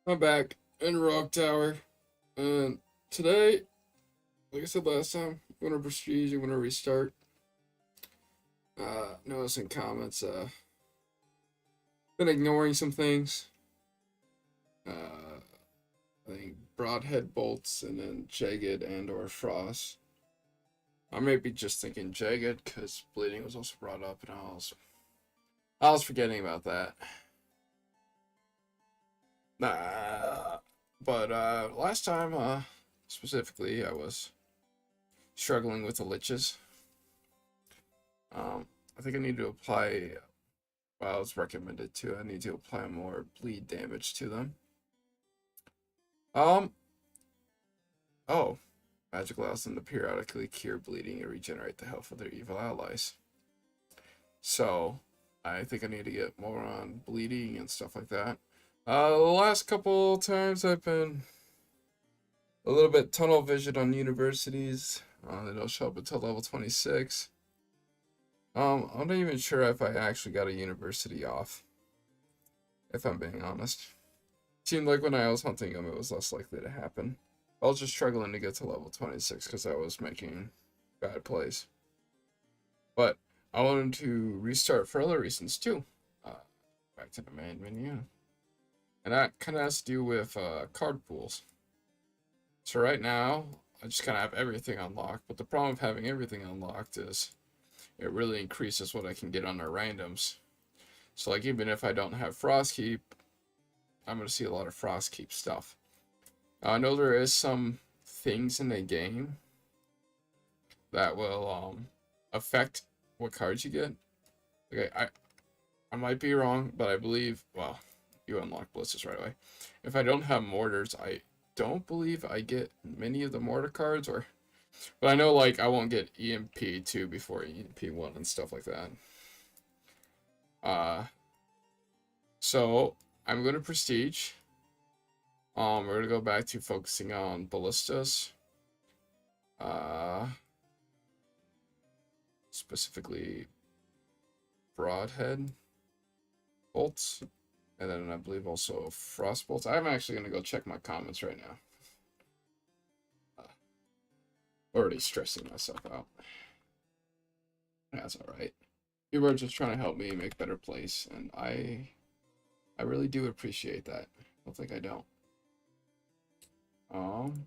I'm back in Rock Tower, and today, like I said last time, I'm gonna prestige. I'm gonna restart. Noticing comments. Been ignoring some things. I think broadhead bolts and then jagged and or frost. I may be just thinking jagged because bleeding was also brought up, and I was forgetting about that. Nah, but last time, specifically, I was struggling with the liches. I think I need to apply. Well, it's recommended to. I need to apply more bleed damage to them. Um. Oh, magic allows them to periodically cure bleeding and regenerate the health of their evil allies. So, I think I need to get more on bleeding and stuff like that. The last couple times I've been a little bit tunnel vision on universities. They don't show up until level 26. I'm not even sure if I actually got a university off, if I'm being honest. Seemed like when I was hunting them, it was less likely to happen. I was just struggling to get to level 26 because I was making bad plays. But I wanted to restart for other reasons too. Uh, Back to the main menu. And that kind of has to do with card pools. So right now, I just kind of have everything unlocked. But the problem with having everything unlocked is it really increases what I can get on our randoms. So like even if I don't have Frostkeep, I'm going to see a lot of Frostkeep stuff. I know there is some things in the game that will affect what cards you get. Okay, I might be wrong, but I believe, well, you unlock blitzes right away. If I don't have mortars, I don't believe I get many of the mortar cards, but I know like I won't get EMP2 before EMP1 and stuff like that. Uh, so I'm going to prestige. We're gonna go back to focusing on ballistas. Uh, Specifically broadhead bolts, and then I believe also frost bolts. I'm actually gonna go check my comments right now. Uh, Already stressing myself out. That's all right. People are just trying to help me make better plays, and I really do appreciate that. I don't think I don't. Um,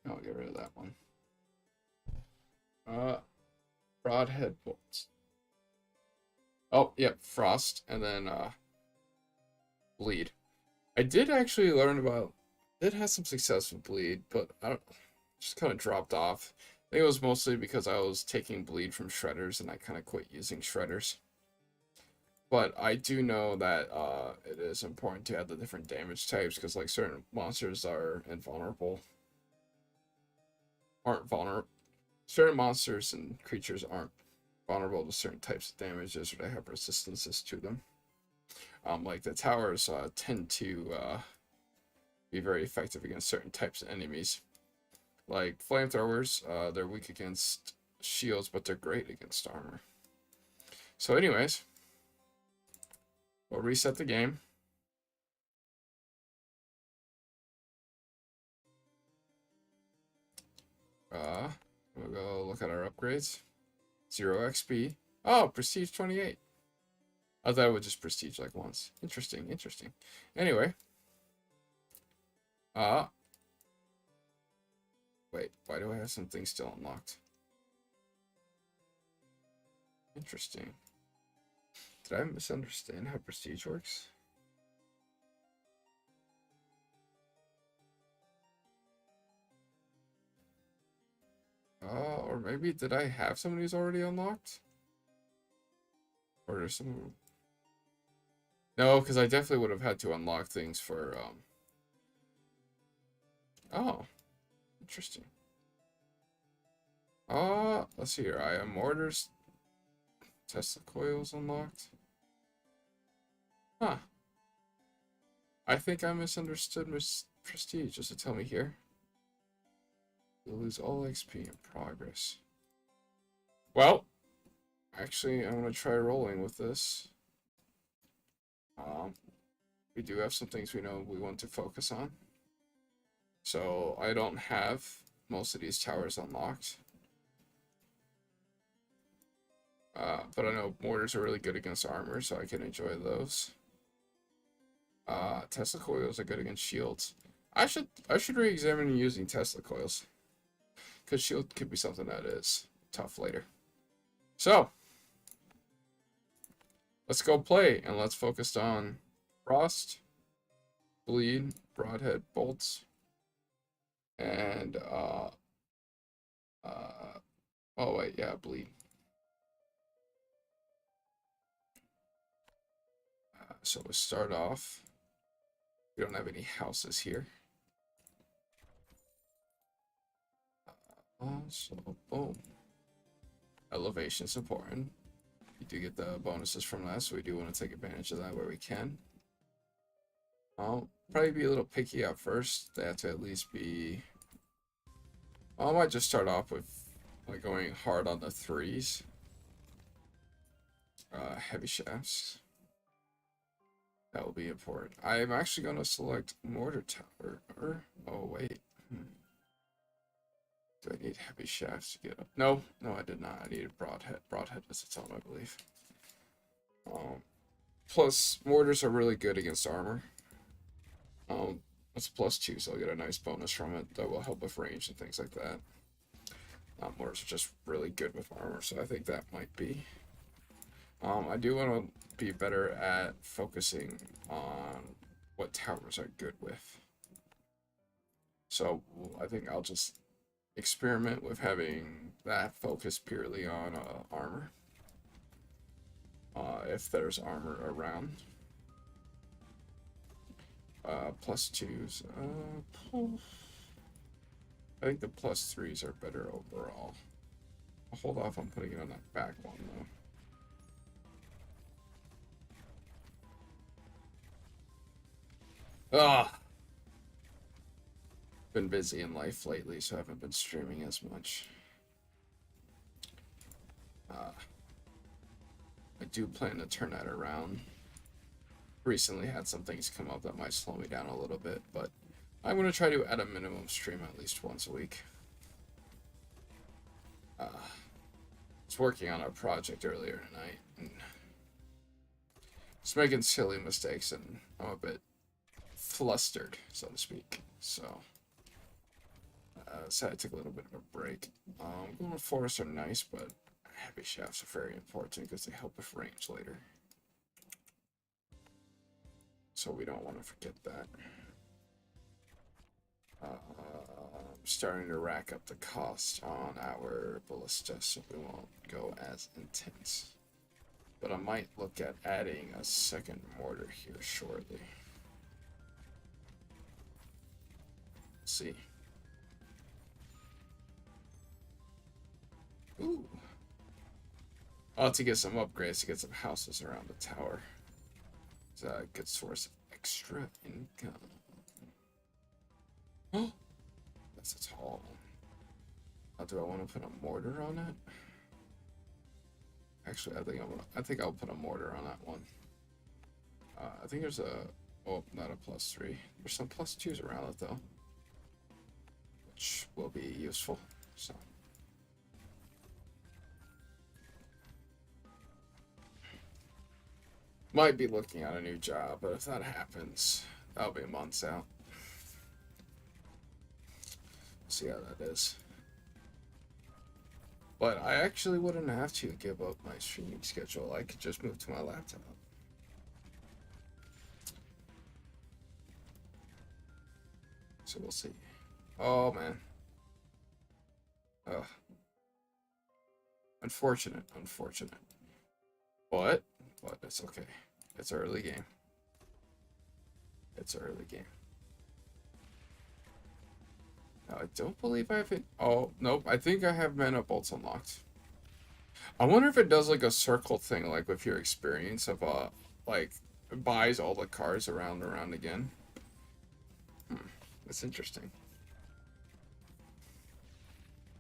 I'll get rid of that one. Uh, Broadhead bolts. Oh, yep, frost, and then bleed. I did actually learn about. Did have some success with bleed, but I don't. Just kind of dropped off. I think it was mostly because I was taking bleed from shredders, and I kind of quit using shredders. But I do know that it is important to have the different damage types because like certain monsters are invulnerable, aren't vulnerable. Certain monsters and creatures aren't vulnerable to certain types of damages, or they have resistances to them. Like the towers tend to be very effective against certain types of enemies. Like flamethrowers, they're weak against shields, but they're great against armor. So, anyways, we'll reset the game. Uh, we'll go look at our upgrades. 0 XP. Oh, Prestige 28. I thought it would just Prestige like once. Interesting, interesting. Anyway, uh, wait, why do I have some things still unlocked? Interesting. Did I misunderstand how Prestige works? Or maybe did I have some of these already unlocked? Or there's some. No, because I definitely would have had to unlock things for. Oh, interesting. Let's see here. I am mortars. Tesla coils unlocked. Huh. I think I misunderstood Prestige. Just to tell me here. You'll lose all XP in progress. Well, actually, I'm gonna try rolling with this. We do have some things we know we want to focus on. So I don't have most of these towers unlocked. But I know mortars are really good against armor, so I can enjoy those. Tesla coils are good against shields. I should re-examine using Tesla coils, because shield could be something that is tough later. So let's go play, and let's focus on frost, bleed, broadhead, bolts, and oh wait, yeah, bleed. So we'll start off. We don't have any houses here. So boom. Elevation's important. You do get the bonuses from that, so we do want to take advantage of that where we can. I'll probably be a little picky at first. They have to at least be... I might just start off with like going hard on the 3s. Heavy shafts. That will be important. I'm actually going to select mortar tower. Oh, wait. Do I need heavy shafts to get up? No, I did not. I needed broadhead. Broadhead is its own, I believe. Plus, mortars are really good against armor. It's +2, so I'll get a nice bonus from it that will help with range and things like that. Mortars are just really good with armor, so I think that might be. I do want to be better at focusing on what towers are good with. So I think I'll just experiment with having that focus purely on armor. If there's armor around. +2s. I think the +3s are better overall. I'll hold off on putting it on that back one though. Been busy in life lately, so I haven't been streaming as much. I do plan to turn that around. Recently had some things come up that might slow me down a little bit, but I'm going to try to at a minimum stream at least once a week. I was working on a project earlier tonight and just making silly mistakes, and I'm a bit flustered, so to speak. So I took a little bit of a break. Going with forests are nice, but heavy shafts are very important because they help with range later. So we don't want to forget that. I'm starting to rack up the cost on our ballista, so we won't go as intense. But I might look at adding a second mortar here shortly. Let's see. Ooh. I'll have to get some upgrades to get some houses around the tower. It's a good source of extra income. Oh, that's a tall one. Do I want to put a mortar on it? Actually, I think I'll put a mortar on that one. I think there's a... Oh, not a +3. There's some +2s around it, though. Which will be useful, so... Might be looking at a new job, but if that happens, that'll be months out. See how that is. But I actually wouldn't have to give up my streaming schedule. I could just move to my laptop. So we'll see. Oh, man. Ugh. Unfortunate. But it's okay. It's an early game. I don't believe I have it. Oh, nope. I think I have mana bolts unlocked. I wonder if it does like a circle thing, like with your experience of like buys all the cars around and around again. That's interesting.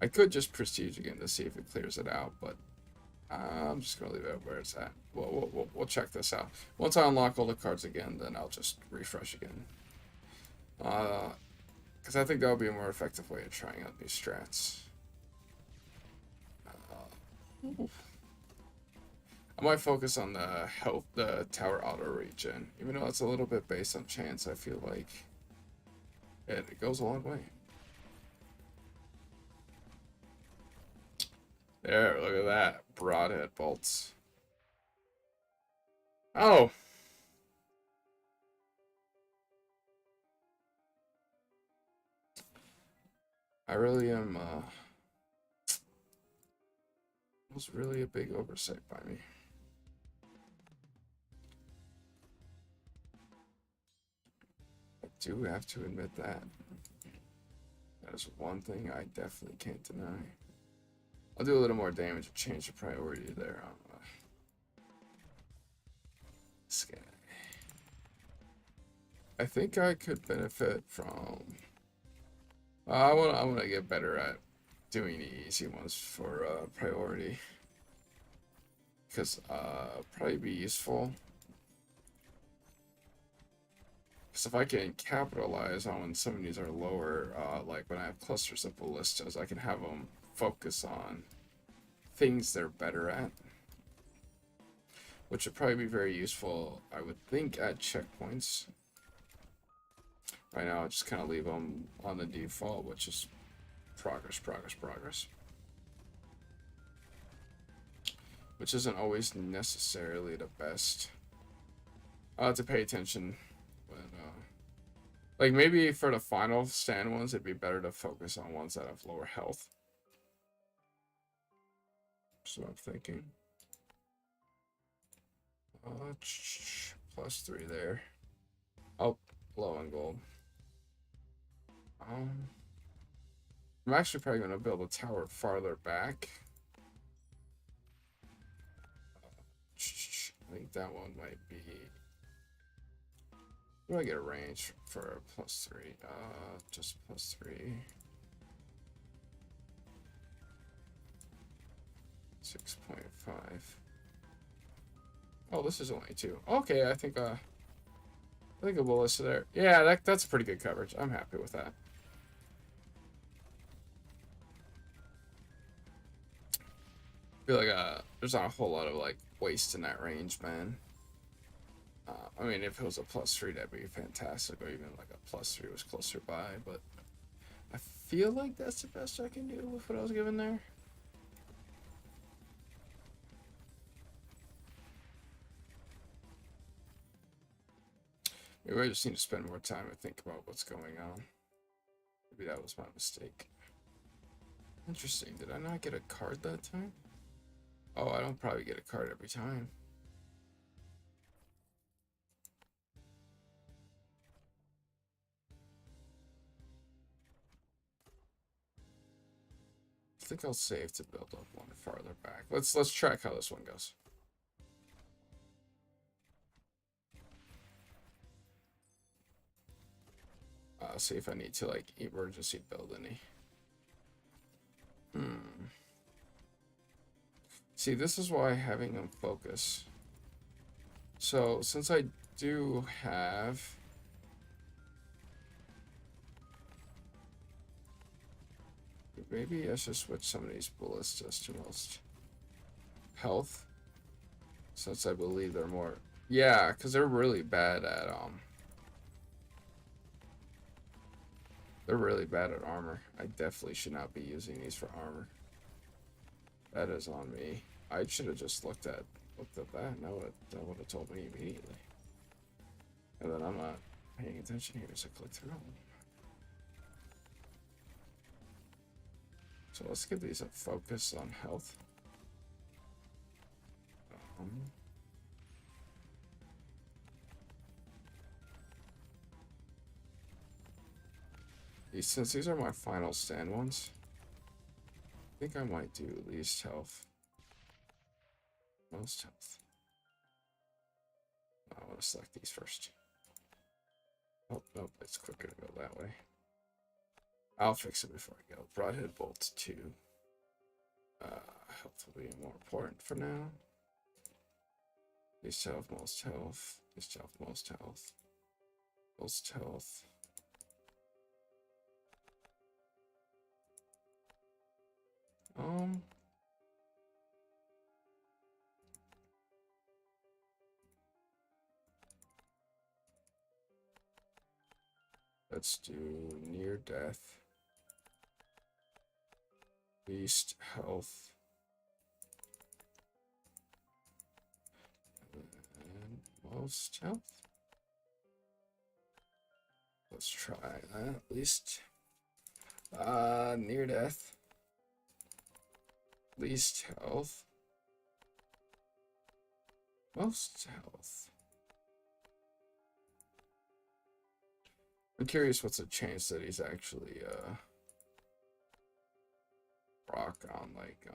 I could just prestige again to see if it clears it out, but I'm just gonna leave it where it's at. We'll check this out. Once I unlock all the cards again, then I'll just refresh again. Because I think that would be a more effective way of trying out new strats. I might focus on the tower auto regen, even though it's a little bit based on chance. I feel like it goes a long way. There, look at that. Broadhead bolts. Oh! I really am, it was really a big oversight by me. I do have to admit that. That is one thing I definitely can't deny. I'll do a little more damage to change the priority there on this guy. I think I could benefit from. I want to get better at doing the easy ones for priority, because probably be useful. Because if I can capitalize on when some of these are lower, like when I have clusters of ballistas, I can have them focus on things they're better at, which would probably be very useful, I would think, at checkpoints. Right now, I just kind of leave them on the default, which is progress, progress, progress. Which isn't always necessarily the best. I'll have to pay attention when, like, maybe for the final stand ones, it'd be better to focus on ones that have lower health. That's what I'm thinking. +3 there. Oh, low on gold. I'm actually probably going to build a tower farther back. I think that one might be. What do I get a range for a +3? Just +3. 6.5. Oh, this is only 2. Okay, I think a ballista there. Yeah, that's pretty good coverage. I'm happy with that. I feel like there's not a whole lot of like waste in that range, man. I mean, if it was a +3, that'd be fantastic, or even like a +3 was closer by, but I feel like that's the best I can do with what I was given there. Maybe I just need to spend more time and think about what's going on. Maybe that was my mistake. Interesting. Did I not get a card that time? Oh, I don't probably get a card every time. I think I'll save to build up one farther back. Let's track how this one goes. See if I need to like emergency build any. See, this is why having them focus. So since I do have. Maybe I should switch some of these ballistas to most health, since I believe they're more. Yeah, because they're really bad at They're really bad at armor. I definitely should not be using these for armor. That is on me. I should have just looked at that, and that would have told me immediately. And then I'm not paying attention here, so click through. So let's give these a focus on health. Since these are my final stand ones, I think I might do least health. Most health. I want to select these first. Oh, nope, it's quicker to go that way. I'll fix it before I go. Broadhead bolts 2. Health will be more important for now. Least health, most health. Least health, most health. Most health. Let's do near death. Least health. And most health. Let's try that at least. Near death. Least health. Most health. I'm curious what's the chance that he's actually rock on like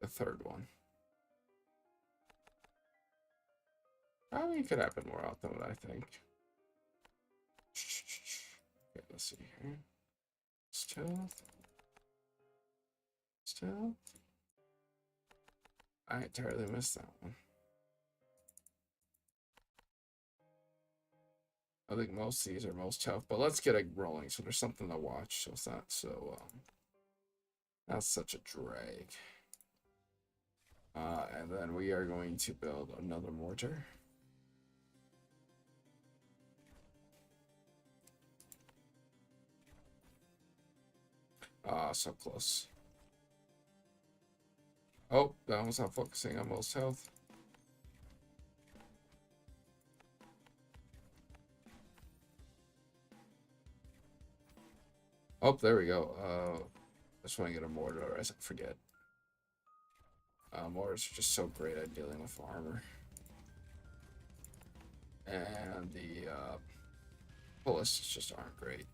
the third one. Probably could happen more often than I think. Okay, let's see here. Stealth. I entirely missed that one. I think most of these are most health, but let's get it rolling so there's something to watch, so it's not so not such a drag. And then we are going to build another mortar. So close. Oh, that was not focusing on most health. Oh, there we go. I just want to get a mortar, or I forget. Mortars are just so great at dealing with armor. And the ballistics just aren't great.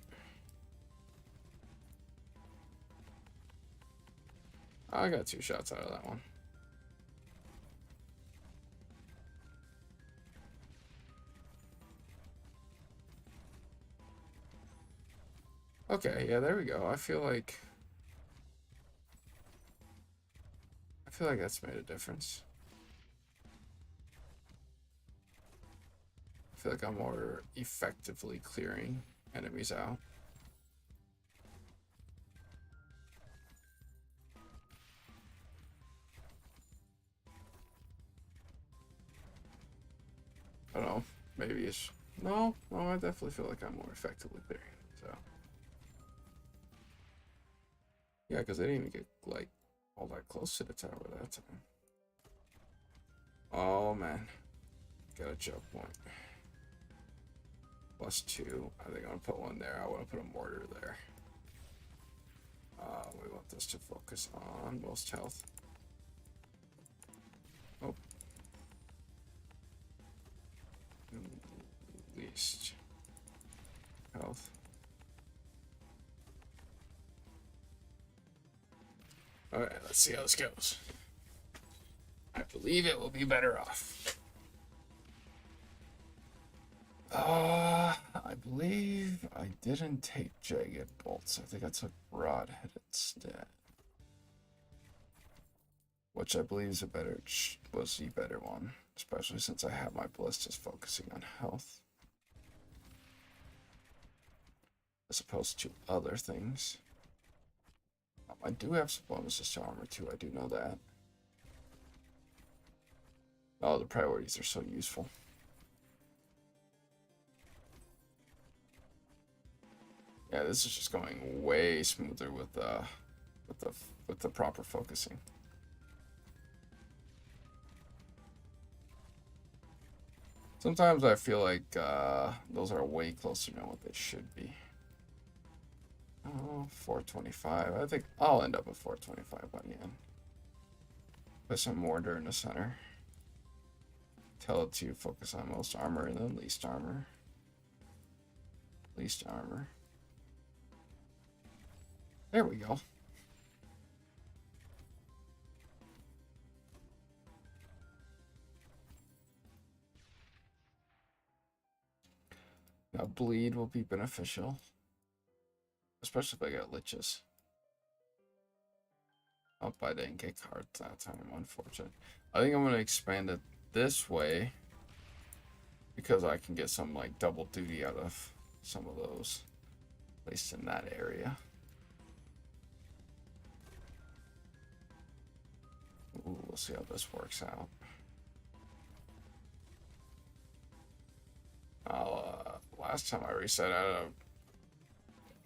I got 2 shots out of that one. Okay, yeah, there we go. I feel like that's made a difference. I feel like I'm more effectively clearing enemies out. I don't know. Maybe it's no. I definitely feel like I'm more effectively clearing. So yeah, because I didn't even get like all that close to the tower that time. Oh man, got a choke point. +2. I think I'm gonna put one there. I want to put a mortar there. We want this to focus on most health. Oh. Least health. Alright, let's see how this goes. I believe it will be better off. I believe I didn't take jagged bolts. I think I took broadhead instead. Which I believe is was the better one. Especially since I have my ballistas focusing on health. As opposed to other things. I do have some bonuses to armor too, I do know that. Oh, the priorities are so useful. Yeah, this is just going way smoother with the proper focusing. Sometimes I feel like those are way closer than what they should be. Oh, 425. I think I'll end up at 425 by the end. Put some mortar in the center. Tell it to focus on most armor and then least armor. Least armor. There we go. Now bleed will be beneficial. especially if I get liches. Hope I didn't get cards that time, unfortunate. I think I'm going to expand it this way because I can get some like double duty out of some of those, at least in that area. Ooh, we'll see how this works out. Last time I reset,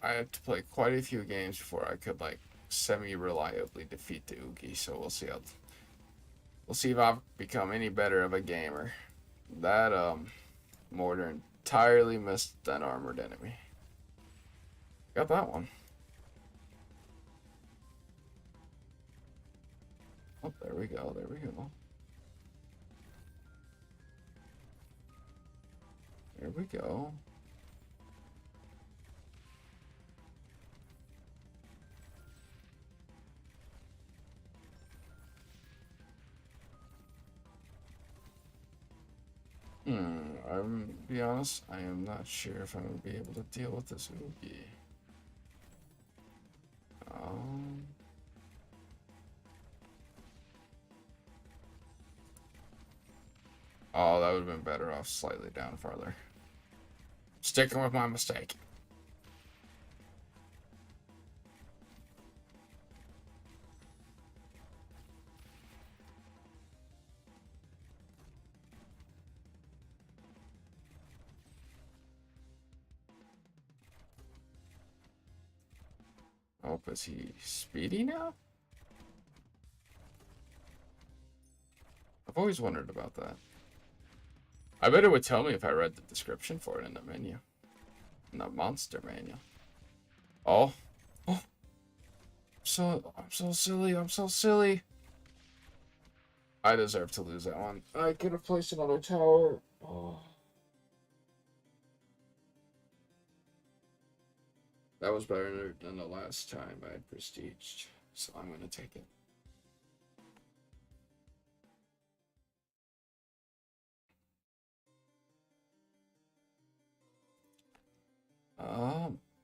I had to play quite a few games before I could like semi-reliably defeat the Oogie. So we'll see if I've become any better of a gamer. That mortar entirely missed that armored enemy. Got that one. Oh, there we go. There we go. There we go. I'm be honest, I am not sure if I'm gonna be able to deal with this Oogie. Oh, that would have been better off slightly down farther. Sticking with my mistake. Oh, is he speedy now? I've always wondered about that. I bet it would tell me if I read the description for it in the menu. In the monster manual. Oh. Oh. I'm so silly. I'm so silly. I deserve to lose that one. I could have placed another tower. Oh. That was better than the last time I had prestiged, so I'm going to take it.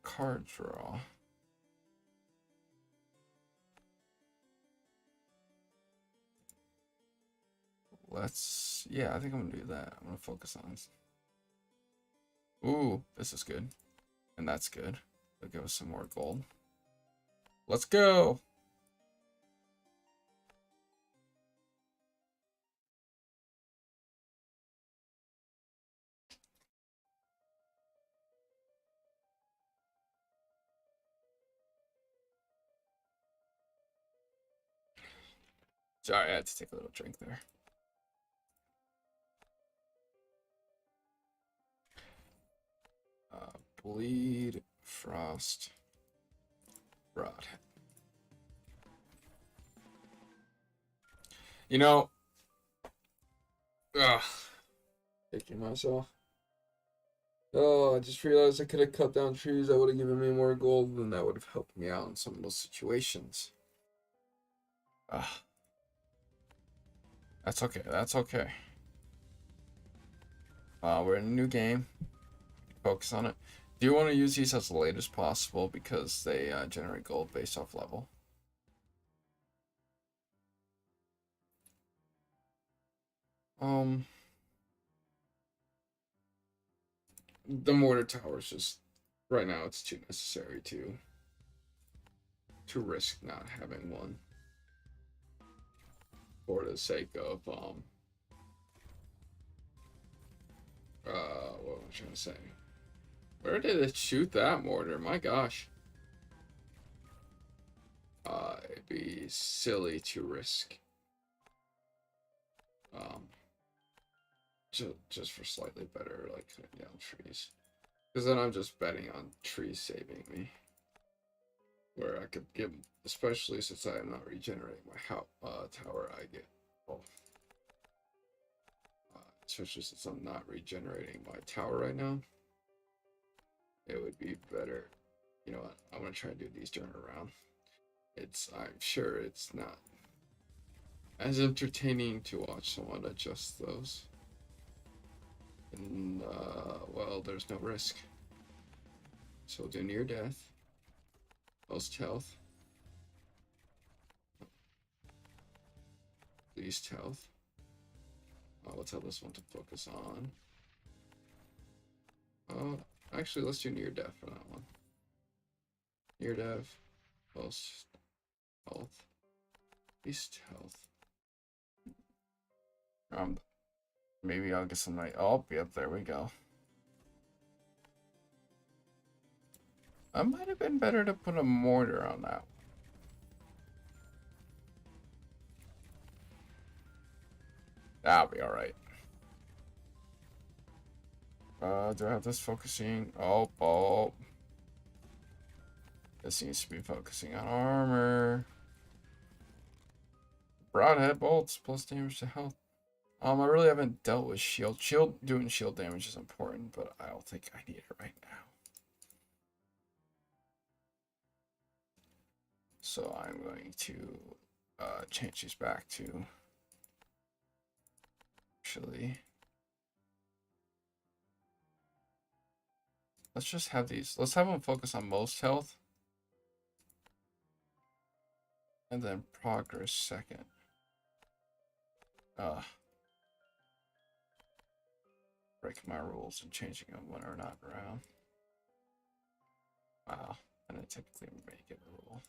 Card draw. Yeah, I think I'm going to do that. I'm going to focus on this. Ooh, this is good. And that's good. They'll give us some more gold. Let's go! Sorry, I had to take a little drink there. Bleed, Frost, Rod. You know, kicking myself. Oh, I just realized I could have cut down trees. That would have given me more gold, and that would have helped me out in some of those situations. That's okay. That's okay. We're in a new game. Focus on it. Do you want to use these as late as possible because they generate gold based off level? The mortar tower is just right now. It's too necessary to risk not having one for the sake of what was I trying to say? Where did it shoot that mortar? My gosh. It'd be silly to risk. Just for slightly better, like, cutting down trees. Because then I'm just betting on trees saving me. Where I could give, especially since I am not regenerating my tower, I get, especially since I'm not regenerating my tower right now, it would be better. You know what? I'm gonna try and do these during a round. I'm sure it's not as entertaining to watch someone adjust those. And well, there's no risk. So we'll do near death. Most health. Least health. We'll tell this one to focus on. Actually, let's do near death for that one. Near death. Most health. Least health. Maybe I'll get some night. Oh, yep, there we go. I might have been better to put a mortar on that. That'll be alright. Do I have this focusing? Oh. This needs to be focusing on armor. Broadhead bolts plus damage to health. I really haven't dealt with shield. Doing shield damage is important, but I don't think I need it right now. So I'm going to change these back to actually. Let's just have these. Let's have them focus on most health. And then progress second. Breaking my rules and changing them when they're not around. Wow, I didn't typically make it a rule.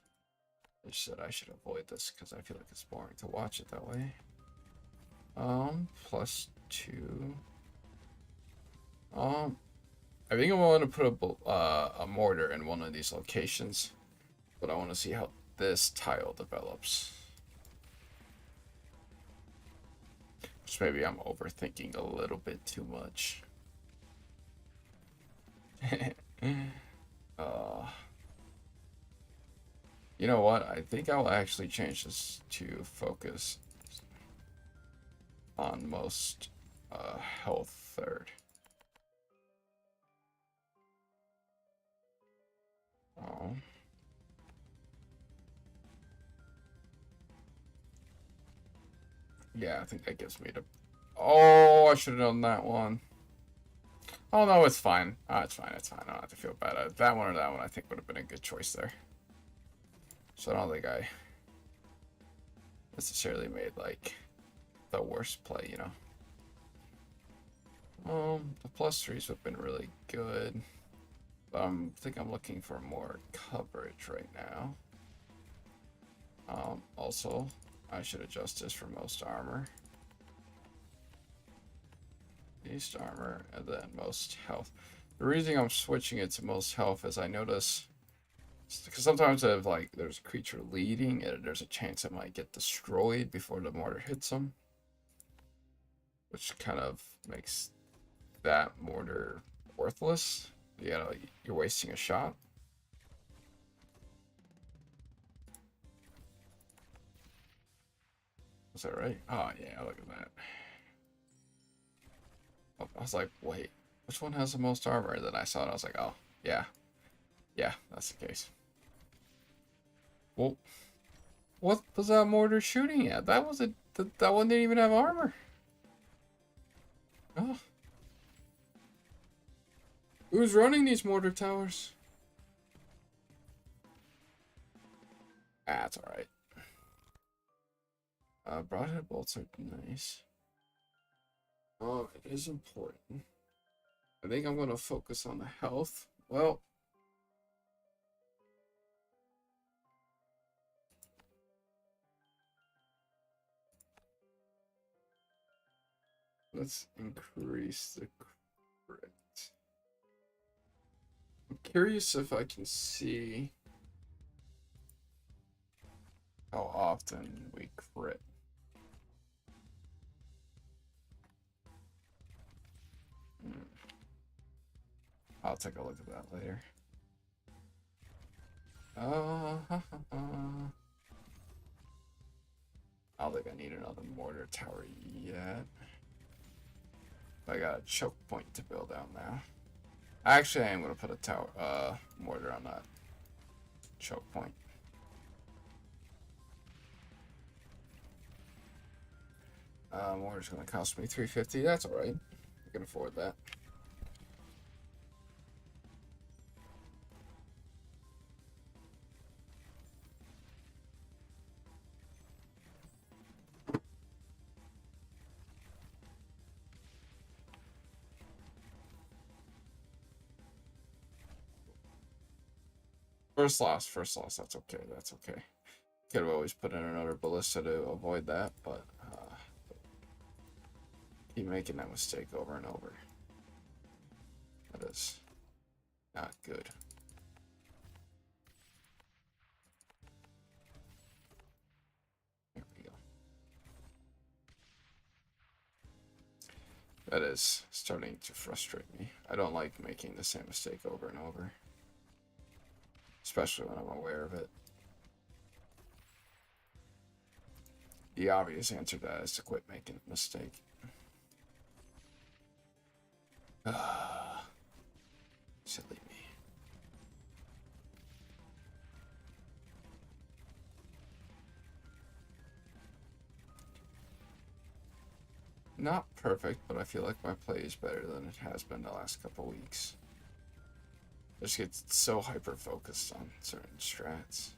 I just said I should avoid this because I feel like it's boring to watch it that way. +2. I think I'm going to put a mortar in one of these locations, but I want to see how this tile develops. Just maybe I'm overthinking a little bit too much. You know what? I think I'll actually change this to focus on most health third. Oh. Yeah, I think that gives me the... Oh, I should have done that one. Oh, no, it's fine. Oh, it's fine. It's fine. I don't have to feel bad. That one or that one, I think, would have been a good choice there. So I don't think I necessarily made, like, the worst play, you know? The +3s have been really good. But I think I'm looking for more coverage right now. Also, I should adjust this for most armor. Least armor, and then most health. The reason I'm switching it to most health is I notice, because sometimes if like there's a creature leading, there's a chance it might get destroyed before the mortar hits them, which kind of makes that mortar worthless. You know, you're wasting a shot. Was that right? Oh yeah, look at that. Oh, I was like, wait, which one has the most armor? And then I saw it, I was like, oh, yeah. Yeah, that's the case. Well, what was that mortar shooting at? That was that one didn't even have armor. Oh. Who's running these mortar towers? That's alright. Broadhead bolts are nice. Oh, it is important. I think I'm going to focus on the health. Well, let's increase the crit. I'm curious if I can see how often we crit. I'll take a look at that later. I don't think I need another mortar tower yet. I got a choke point to build out now. Actually, I am going to put a tower, mortar on that choke point. Mortar's going to cost me 350. That's alright. I can afford that. First loss. That's okay. That's okay. Could have always put in another ballista to avoid that, but keep making that mistake over and over. That is not good. There we go. That is starting to frustrate me. I don't like making the same mistake over and over, especially when I'm aware of it. The obvious answer to that is to quit making a mistake. Silly me. Not perfect, but I feel like my play is better than it has been the last couple weeks. I just get so hyper-focused on certain strats.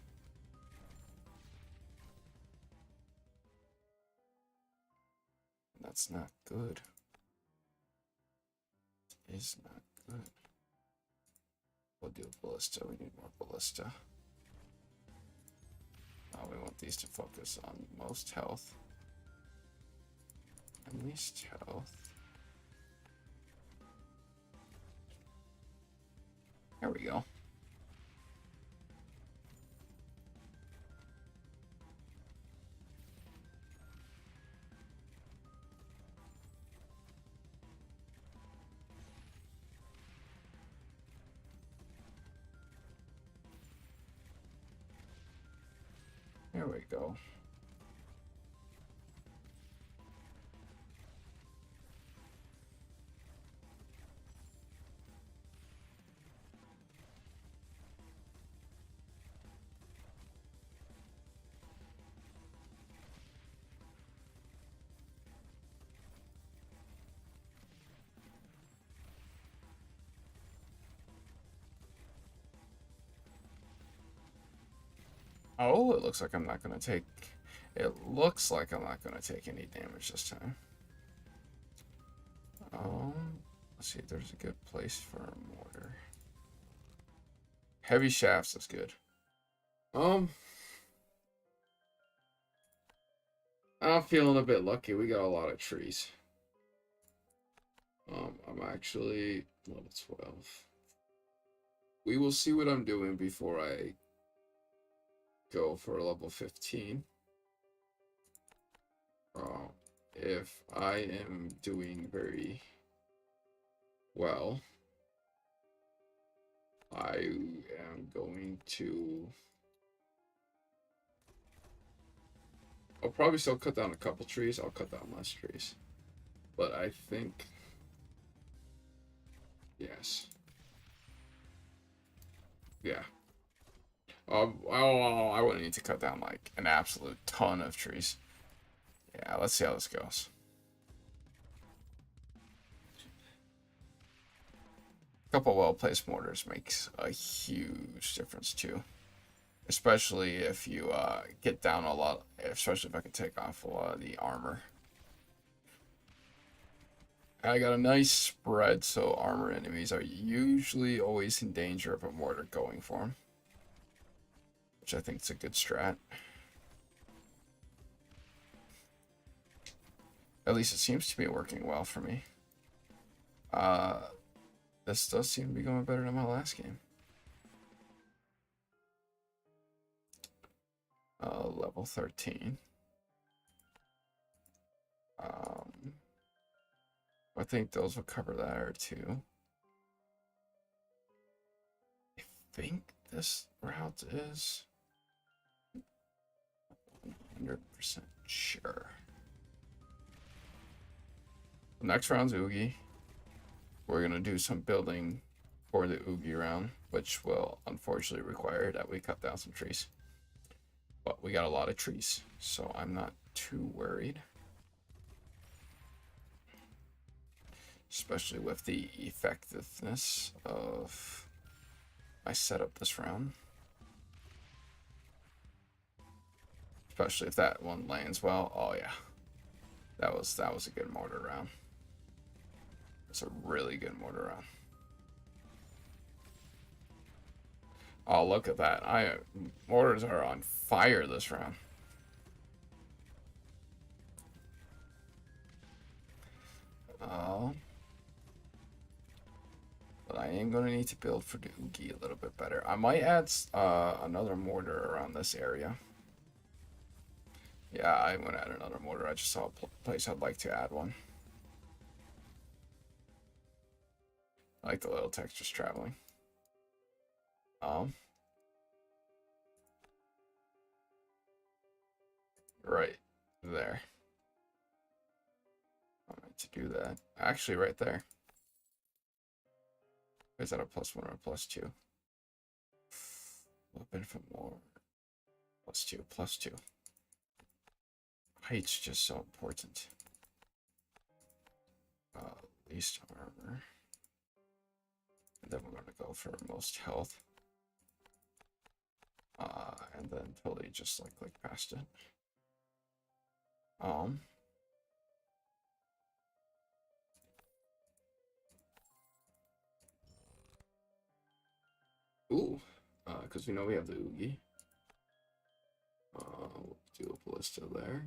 That's not good. It is not good. We'll do a ballista. We need more ballista. We want these to focus on most health. And least health. There we go. There we go. Oh, it looks like I'm not going to take... It looks like I'm not going to take any damage this time. Let's see if there's a good place for a mortar. Heavy shafts is good. I'm feeling a bit lucky. We got a lot of trees. I'm actually level 12. We will see what I'm doing before I go for level 15. If I am doing very well, I am going to... I'll probably still cut down a couple trees. I'll cut down less trees. But I think... Yes. Yeah. I wouldn't need to cut down like an absolute ton of trees. Yeah, let's see how this goes. A couple well-placed mortars makes a huge difference too. Especially if you get down a lot, especially if I can take off a lot of the armor. I got a nice spread, so armor enemies are usually always in danger of a mortar going for them. Which I think is a good strat. At least it seems to be working well for me. This does seem to be going better than my last game. Level 13. I think those will cover that or two. I think this route is 100% sure. The next round's Oogie. We're gonna do some building for the Oogie round, which will unfortunately require that we cut down some trees. But we got a lot of trees, so I'm not too worried. Especially with the effectiveness of my setup this round. Especially if that one lands well. Oh yeah. That was a good mortar round. It's a really good mortar round. Oh, look at that. Mortars are on fire this round. But I am going to need to build for the Oogie a little bit better. I might add another mortar around this area. Yeah, I'm going to add another mortar. I just saw a place I'd like to add one. I like the little textures traveling. Right there. I meant to do that. Actually, right there. Is that a +1 or a +2? Weapon for more. +2, +2. Height's just so important. Least armor. And then we're going to go for most health. And then totally just like click past it. Ooh, because we know we have the Oogie. We'll do a ballista there.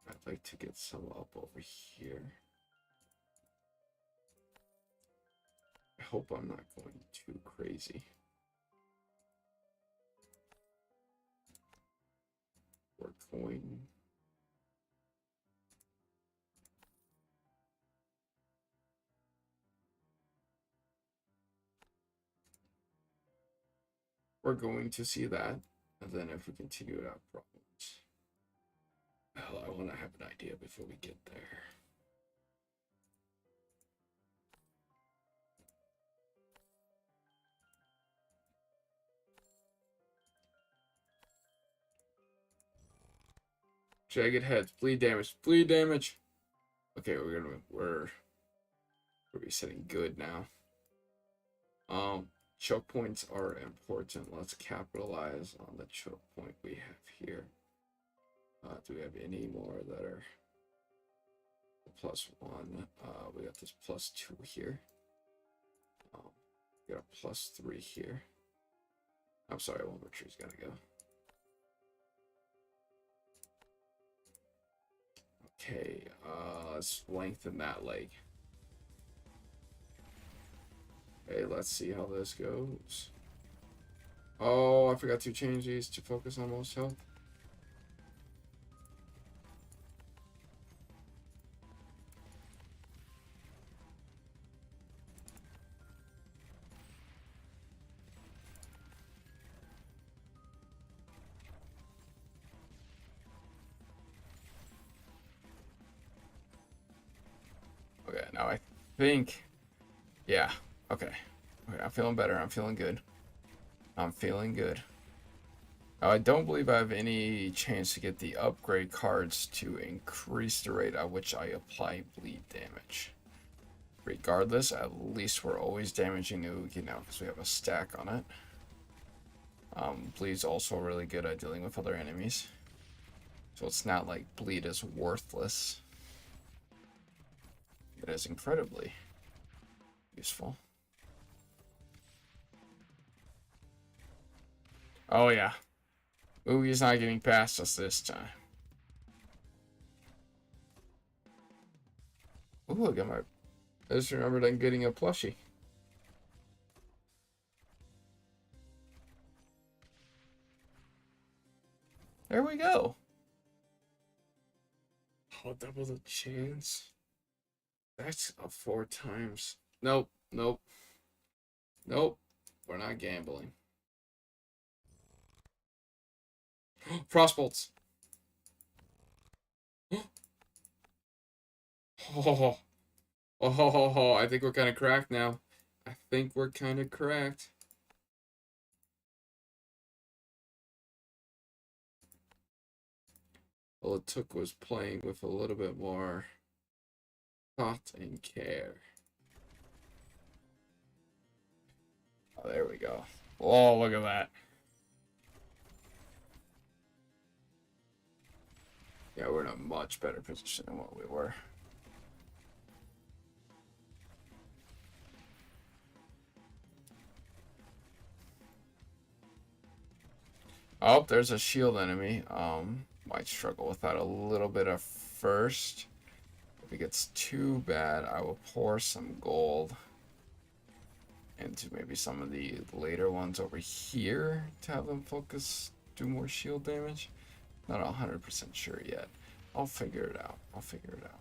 I'd like to get some up over here. I hope I'm not going too crazy. We're going... We're going to see that, and then if we continue to have problems, well, I want to have an idea before we get there. Jagged heads, bleed damage, bleed damage. Okay, we're resetting good now. Choke points are important. Let's capitalize on the choke point we have here. Do we have any more that are +1? We got this +2 here. We got a +3 here. I'm sorry, one more tree's gotta go. Okay, let's lengthen that leg. Okay, let's see how this goes. Oh, I forgot to change these to focus on most health. Okay, now I think, yeah, okay. Okay, I'm feeling better. I'm feeling good. I'm feeling good. Now, I don't believe I have any chance to get the upgrade cards to increase the rate at which I apply bleed damage. Regardless, at least we're always damaging the Oogie now because we have a stack on it. Bleed's also really good at dealing with other enemies. So it's not like bleed is worthless. It is incredibly useful. Oh yeah. Oogie's not getting past us this time. Ooh, I just remembered I'm getting a plushie. There we go. Oh, double the chance. That's a 4 times. Nope, nope. Nope. We're not gambling. Frostbolts. Oh, oh, I think we're kind of cracked now. I think we're kind of cracked. All it took was playing with a little bit more thought and care. Oh, there we go. Oh, look at that. Yeah, we're in a much better position than what we were. Oh, there's a shield enemy. Might struggle with that a little bit at first. If it gets too bad, I will pour some gold into maybe some of the later ones over here to have them focus, do more shield damage. Not 100% sure yet. I'll figure it out. I'll figure it out.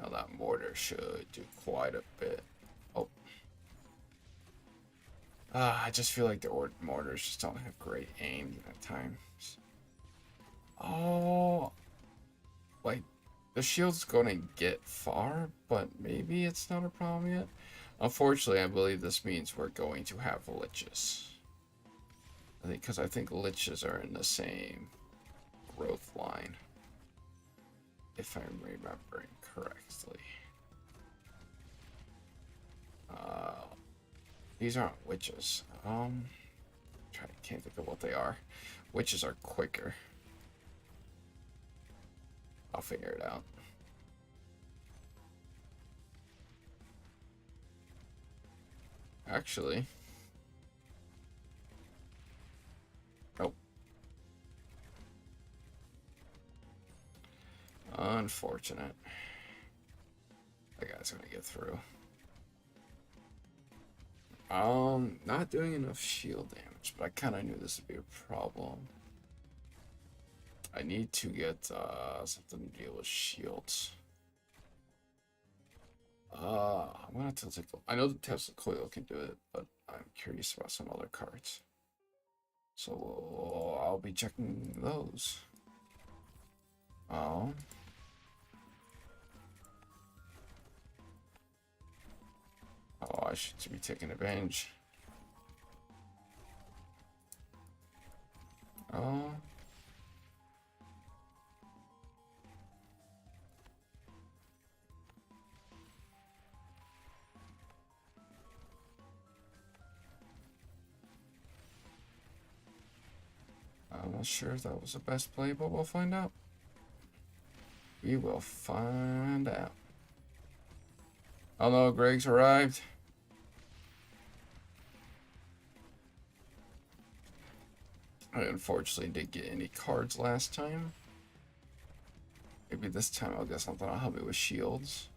Now that mortar should do quite a bit. Oh. I just feel like the mortars just don't have great aim at times. Oh. Like, the shield's gonna get far, but maybe it's not a problem yet. Unfortunately, I believe this means we're going to have liches. I think liches are in the same growth line, if I'm remembering correctly. These aren't witches. Can't think of what they are. Witches are quicker. I'll figure it out. Actually. Nope. Unfortunate. That guy's gonna get through. Not doing enough shield damage, but I kind of knew this would be a problem. I need to get something to deal with shields. I'm gonna take. I know the Tesla Coil can do it, but I'm curious about some other cards. So I'll be checking those. Oh. Oh, I should be taking advantage. Oh. I'm not sure if that was the best play, but we'll find out. We will find out. Oh no, Greg's arrived. I unfortunately didn't get any cards last time. Maybe this time I'll get something that'll help me with shields.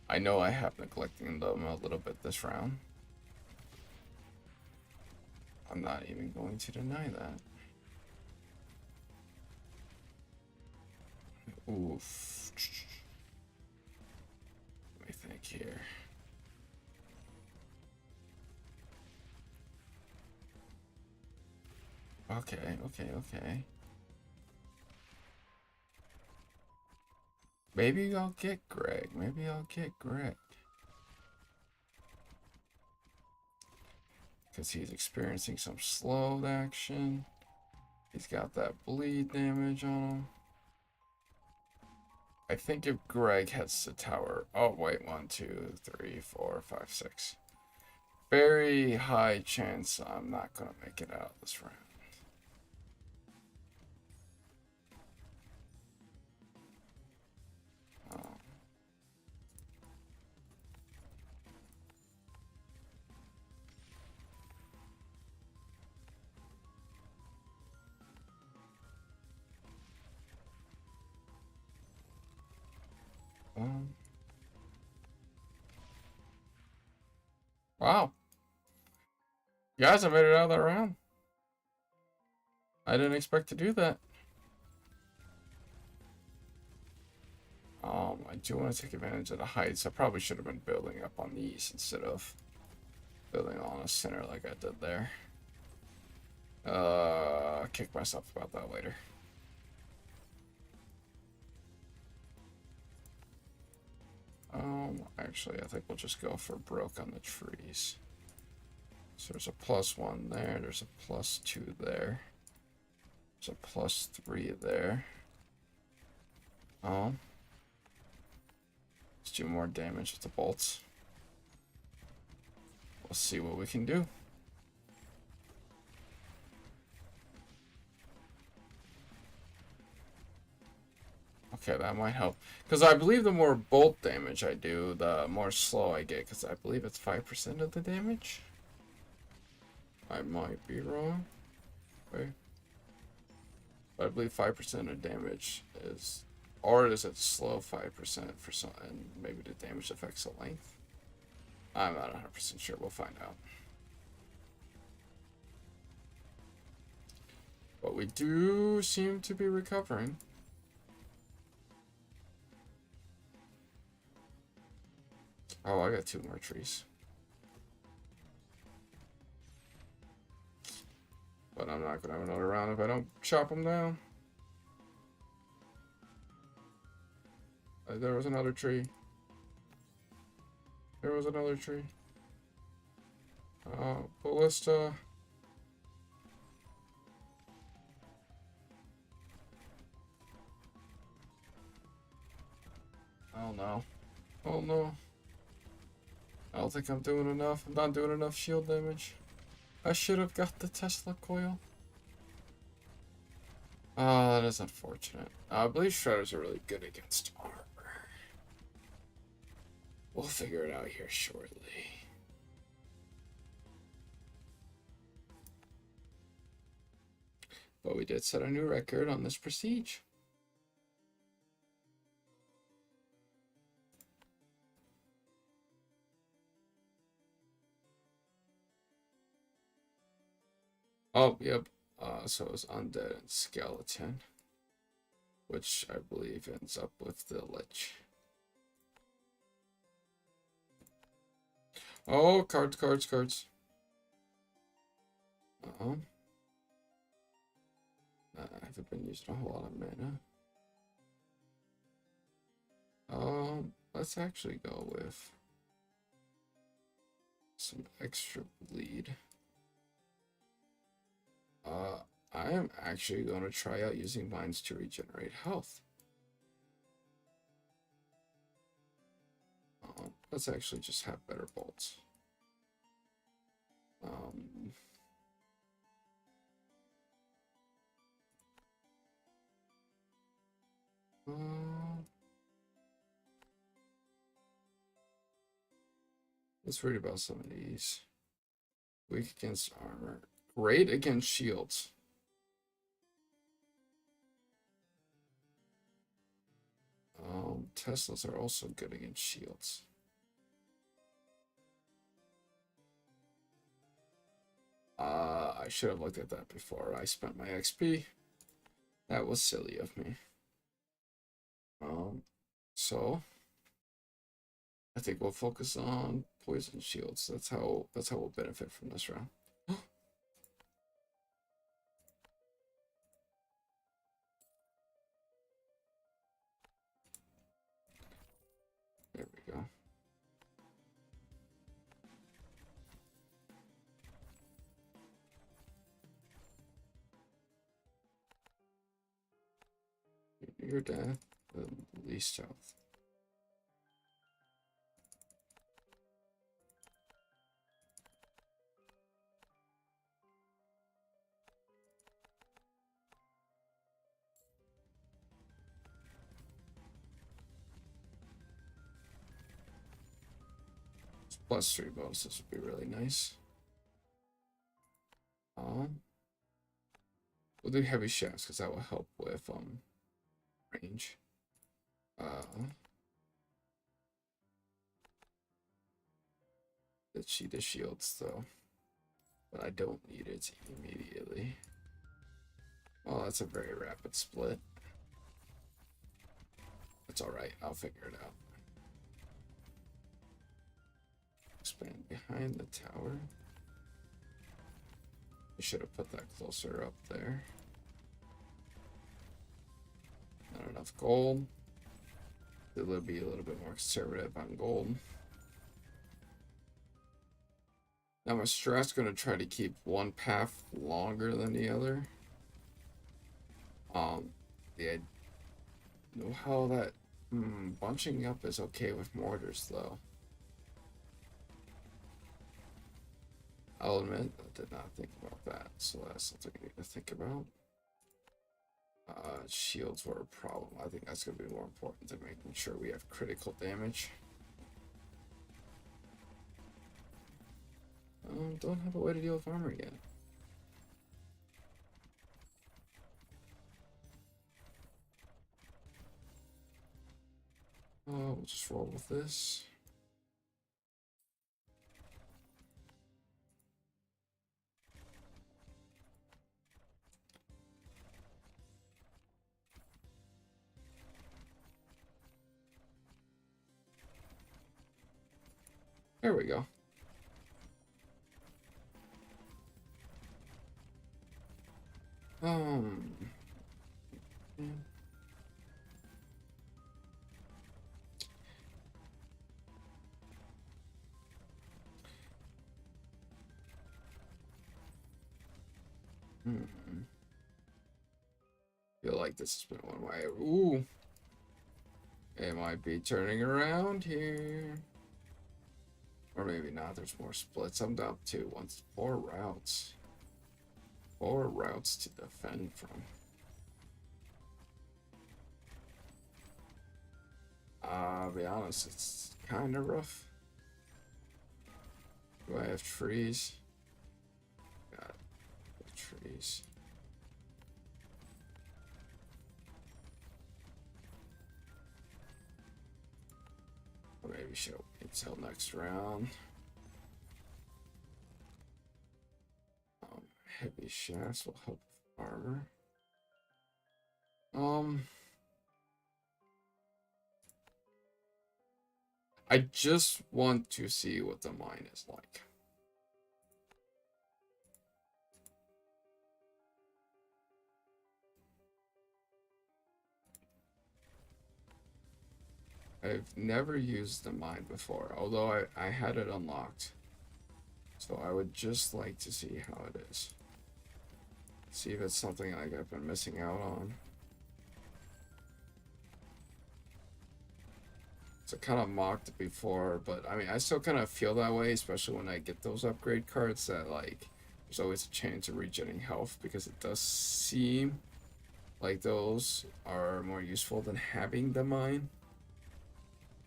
I know I have neglecting them a little bit this round. I'm not even going to deny that. Oof. Let me think here. Okay. Maybe I'll get Greg. Because he's experiencing some slowed action. He's got that bleed damage on him. I think if Greg heads to tower... Oh, wait. 1, 2, 3, 4, 5, 6. Very high chance I'm not going to make it out this round. Wow. You guys have made it out of that round. I didn't expect to do that. I do want to take advantage of the heights. I probably should have been building up on these instead of building on a center like I did there. Kick myself about that later. Actually, I think we'll just go for broke on the trees. So there's a +1 there. There's a +2 there. There's a +3 there. Let's do more damage with the bolts. We'll see what we can do. Okay, that might help. Because I believe the more bolt damage I do, the more slow I get. Because I believe it's 5% of the damage. I might be wrong. Wait. But I believe 5% of damage is... Or is it slow 5% for some... And maybe the damage affects the length? I'm not 100% sure. We'll find out. But we do seem to be recovering. Oh, I got 2 more trees. But I'm not gonna have another round if I don't chop them down. There was another tree. There was another tree. Ballista. Oh no. Oh no. I don't think I'm doing enough. I'm not doing enough shield damage. I should have got the Tesla coil. Oh, that is unfortunate. I believe shredders are really good against armor. We'll figure it out here shortly. But we did set a new record on this prestige. Oh, yep. So it was undead and skeleton, which I believe ends up with the lich. Oh, cards, cards, cards. I haven't been using a whole lot of mana. Let's actually go with some extra bleed. I am actually going to try out using vines to regenerate health. Let's actually just have better bolts. Let's read about some of these. Weak against armor. Great against shields. Teslas are also good against shields. I should have looked at that before I spent my XP. That was silly of me. So I think we'll focus on poison shields. That's how we'll benefit from this round. There we go. Your death, the least health. +3 bonuses would be really nice. We'll do heavy shafts because that will help with range. Let's see the shields though, but I don't need it immediately. Oh, that's a very rapid split. That's all right. I'll figure it out. Expand behind the tower. I should have put that closer up there. Not enough gold. It'll be a little bit more conservative on gold. Now my strat's going to try to keep one path longer than the other. Yeah, know how that bunching up is okay with mortars though. I'll admit I did not think about that, so that's something I need to think about. Shields were a problem. I think that's going to be more important than making sure we have critical damage. Don't have a way to deal with armor yet. We'll just roll with this. There we go. Yeah. Feel like this has been one way. Ooh. It might be turning around here. Or maybe not. There's more splits. I'm down to 4 routes. 4 routes to defend from. I'll be honest, it's kind of rough. Do I have trees? Got trees. Or maybe she'll wait till next round. Heavy shafts will help with armor. I just want to see what the mine is like. I've never used the mine before, although I had it unlocked. So I would just like to see how it is. See if it's something like I've been missing out on. So I kind of mocked it before, but I mean, I still kind of feel that way, especially when I get those upgrade cards that like, there's always a chance of regenerating health, because it does seem like those are more useful than having the mine.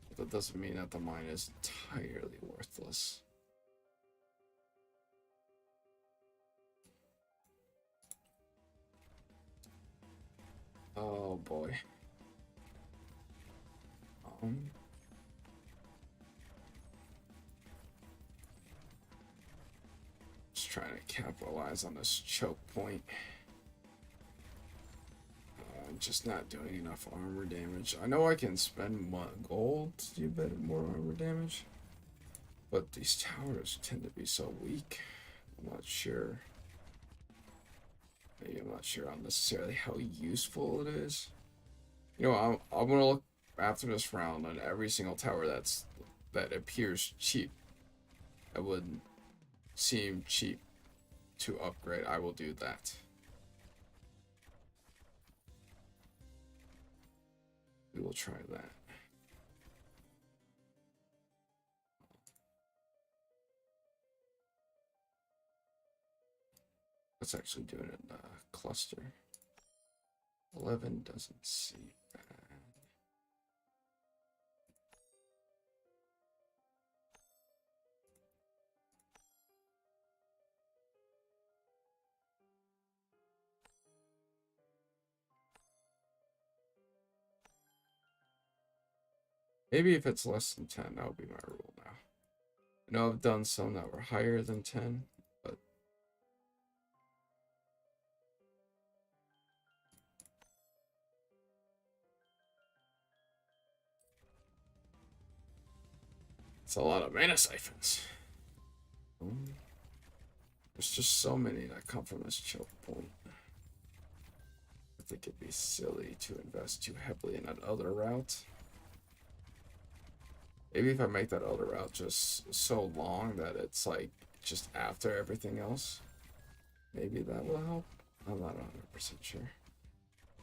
But that doesn't mean that the mine is entirely worthless. Oh boy. Just trying to capitalize on this choke point. Just not doing enough armor damage. I know I can spend gold to do better, more armor damage, but these towers tend to be so weak. I'm not sure. Maybe I'm not sure on necessarily how useful it is. You know, I'm gonna look after this round on every single tower that appears cheap. That would seem cheap to upgrade. I will do that. We will try that. Let's actually do it in the cluster. 11 doesn't seem bad. Maybe if it's less than 10, that would be my rule now. I know I've done some that were higher than 10, but it's a lot of mana siphons. There's just so many that come from this choke point. I think it'd be silly to invest too heavily in that other route. Maybe if I make that other route just so long that it's like just after everything else, maybe that will help. I'm not 100% sure.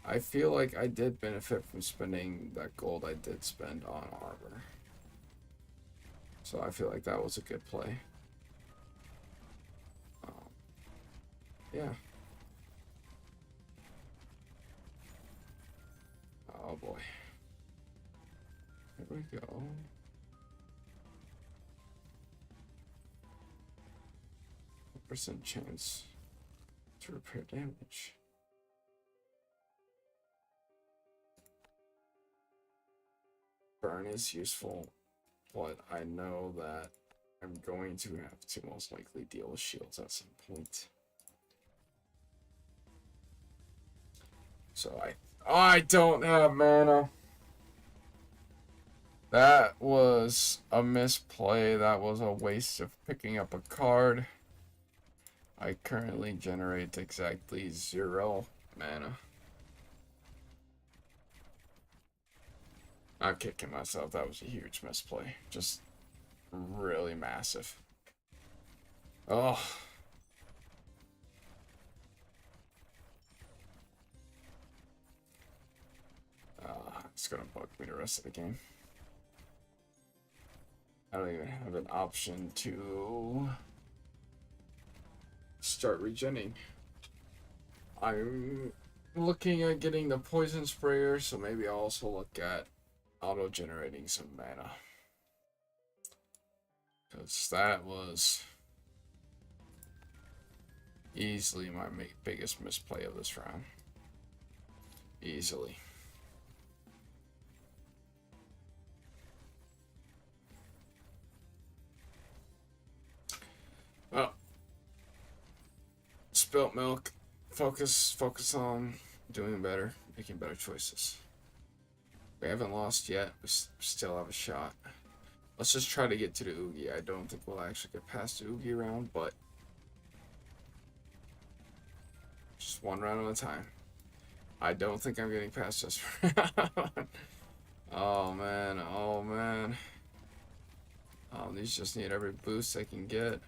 I feel like I did benefit from spending that gold I did spend on armor. So I feel like that was a good play. Yeah. we go. Percent chance to repair damage. Burn is useful, but I know that I'm going to have to most likely deal with shields at some point. So I don't have mana. That was a misplay. That was a waste of picking up a card. I currently generate exactly 0 mana. I'm kicking myself. That was a huge misplay. Just really massive. Oh. It's gonna bug me the rest of the game. I don't even have an option to start regenning. I'm looking at getting the poison sprayer, so maybe I'll also look at auto-generating some mana. Because that was easily my biggest misplay of this round. Easily. Well, spilt milk. Focus on doing better, making better choices. We haven't lost yet. We still have a shot. Let's just try to get to the Oogie. I don't think we'll actually get past the Oogie round, but just one round at a time. I don't think I'm getting past this round. Oh man, oh man. These just need every boost I can get.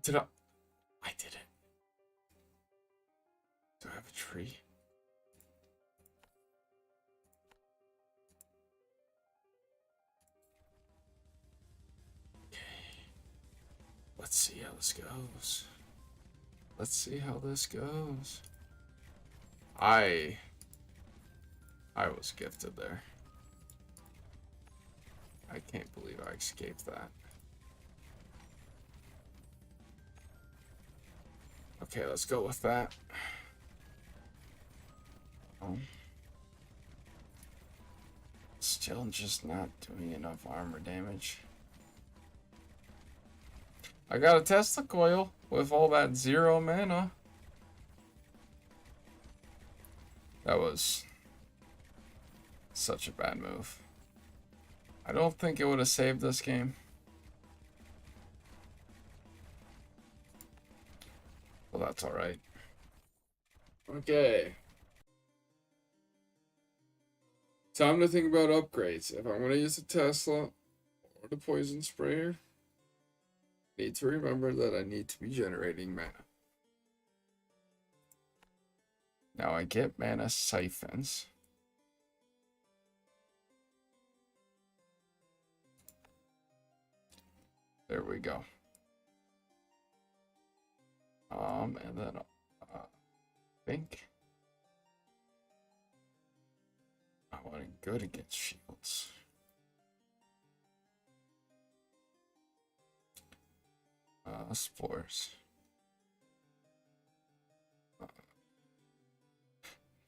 Did I? I did it. Do I have a tree? Okay. Let's see how this goes. Let's see how this goes. I was gifted there. I can't believe I escaped that. Okay, let's go with that. Still just not doing enough armor damage. I got a Tesla coil with all that 0 mana. That was such a bad move. I don't think it would have saved this game. Well, that's alright. Okay. Time to think about upgrades. If I'm going to use the Tesla or the poison sprayer, I need to remember that I need to be generating mana. Now I get mana siphons. There we go. And then I think I want to go to get shields. Spores.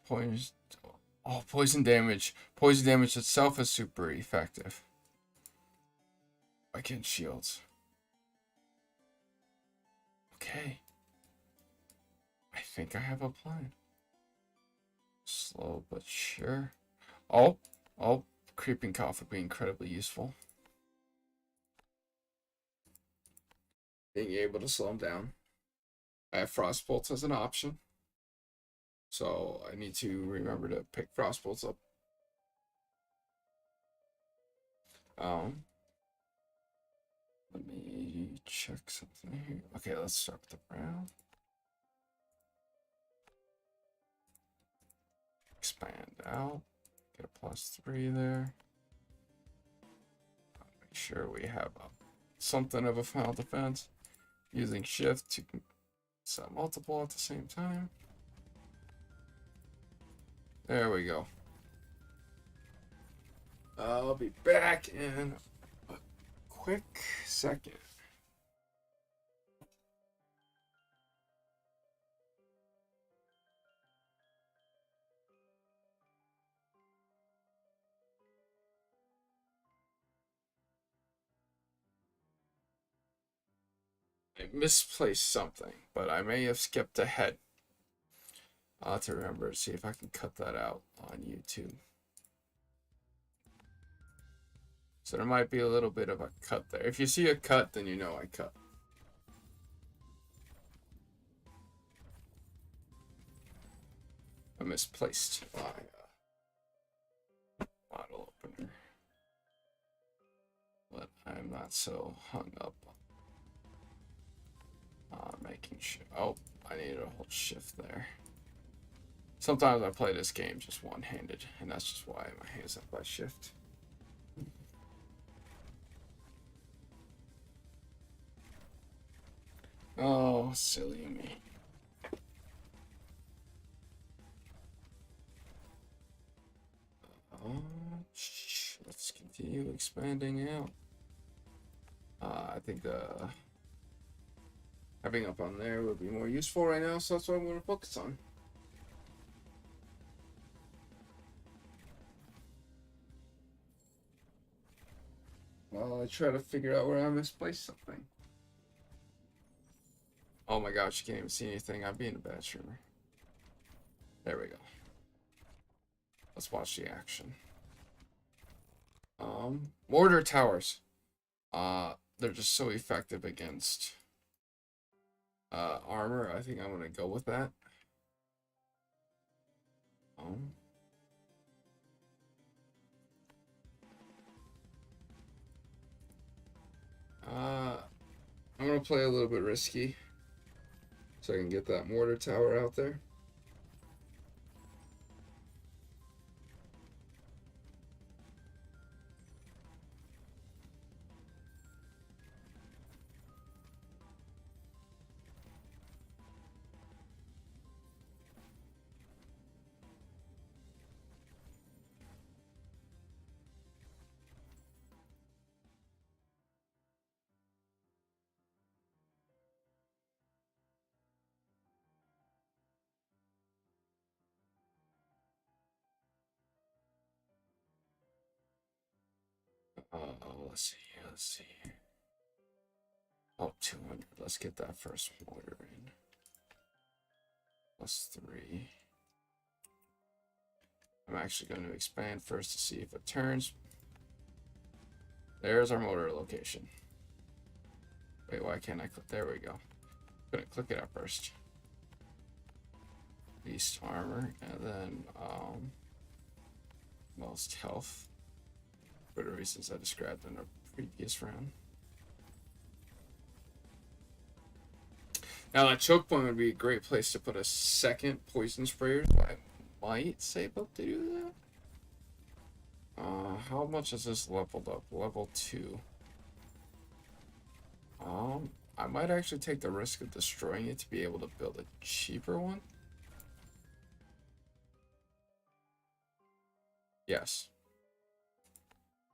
Poison. Oh, poison damage. Poison damage itself is super effective. I get shields. Okay. I think I have a plan. Slow but sure. Oh, creeping cough would be incredibly useful. Being able to slow him down. I have frost bolts as an option, so I need to remember to pick frost bolts up. Let me check something here. Okay, let's start with the brown. Expand out. Get a +3 there. sure we have something of a final defense. Using shift to set multiple at the same time. There we go. I'll be back in a quick second. I misplaced something, but I may have skipped ahead. I'll have to remember to see if I can cut that out on YouTube. So there might be a little bit of a cut there. If you see a cut, then you know I cut. I misplaced my model opener. But I'm not so hung up on making sure. Oh, I needed to hold shift there. Sometimes I play this game just one-handed, and that's just why my hands up by shift. Oh, silly me. Let's continue expanding out. I think having up on there would be more useful right now, so that's what I'm going to focus on. Well, I try to figure out where I misplaced something. Oh my gosh, you can't even see anything. I'm being a bad streamer. There we go. Let's watch the action. Mortar towers. They're just so effective against armor. I think I'm gonna go with that. I'm gonna play a little bit risky so I can get that mortar tower out there. Let's see. Oh, 200. Let's get that first mortar in. +3. I'm actually going to expand first to see if it turns. There's our mortar location. Wait, why can't I click? There we go. Couldn't click it at first. Beast armor, and then most health, for the reasons I described in the previous round. Now that choke point would be a great place to put a second poison sprayer. So I might save up to do that. How much is this leveled up? Level 2. I might actually take the risk of destroying it to be able to build a cheaper one. Yes.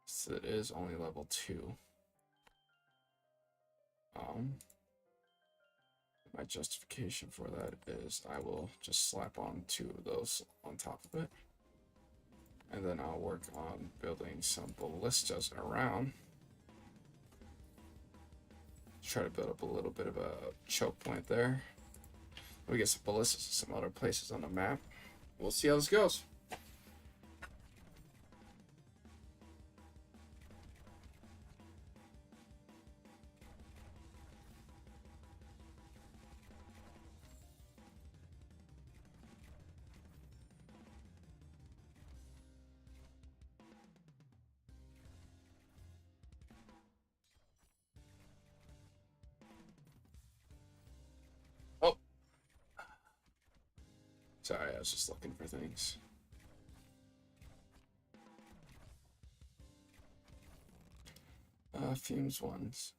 So it is only level 2. My justification for that is I will just slap on 2 of those on top of it. And then I'll work on building some ballistas around. Try to build up a little bit of a choke point there. We get some ballistas in some other places on the map. We'll see how this goes. Oh. Sorry, I was just looking for things. fumes ones.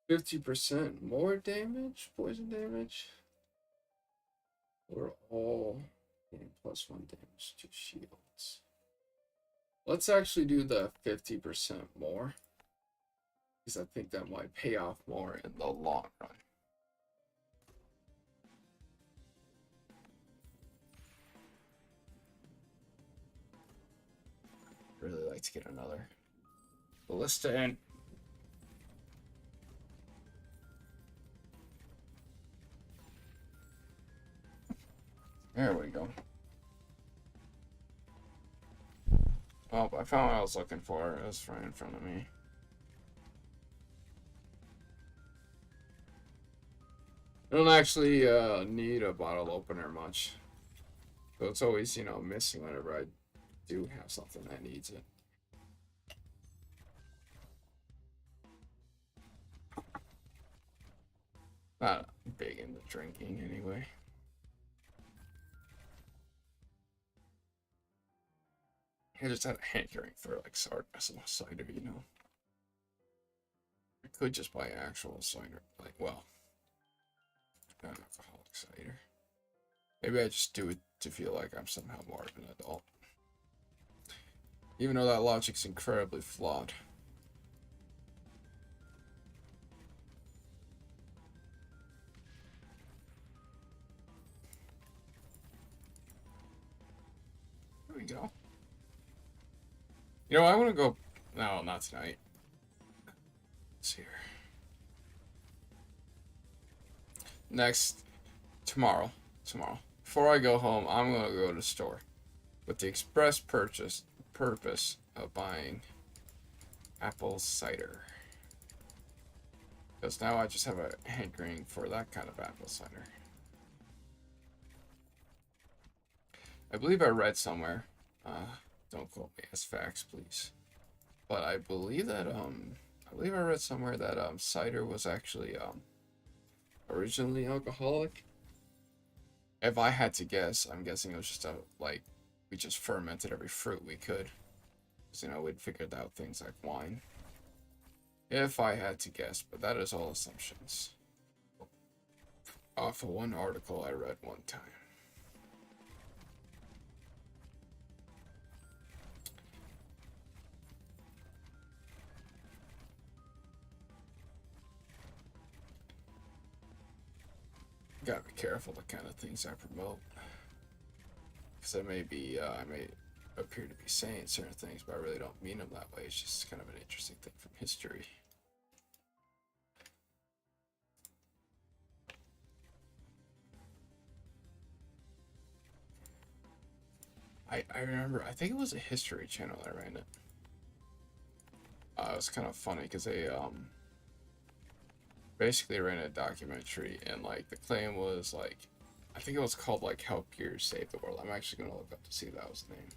50% more damage, poison damage. We're all getting +1 damage to shields. Let's actually do the 50% more, because I think that might pay off more in the long run. Really like to get another ballista in. There we go. Oh, I found what I was looking for. It was right in front of me. I don't actually need a bottle opener much. So it's always, you know, missing whenever I do have something that needs it. Not big into drinking anyway. I just had a hankering for like sargassum cider, you know. I could just buy actual cider, like, well, non-alcoholic cider. Maybe I just do it to feel like I'm somehow more of an adult. Even though that logic's incredibly flawed. There we go. You know, I want to go... No, not tonight. Let's see here. Next, tomorrow. Before I go home, I'm going to go to the store with the express purpose of buying apple cider. Because now I just have a hankering for that kind of apple cider. I believe I read somewhere, don't quote me as facts, please, but I believe that I read somewhere that cider was actually originally alcoholic. If I had to guess, I'm guessing it was just like we just fermented every fruit we could, because, you know, we'd figured out things like wine. If I had to guess, but that is all assumptions off of one article I read one time. Gotta be careful the kind of things I promote, because I may appear to be saying certain things, but I really don't mean them that way. It's just kind of an interesting thing from history. I remember, I think it was a History Channel that ran it. It was kind of funny because they basically ran a documentary, and like the claim was like, I think it was called like "Help Beer Save the World." I'm actually gonna look up to see if that was the name.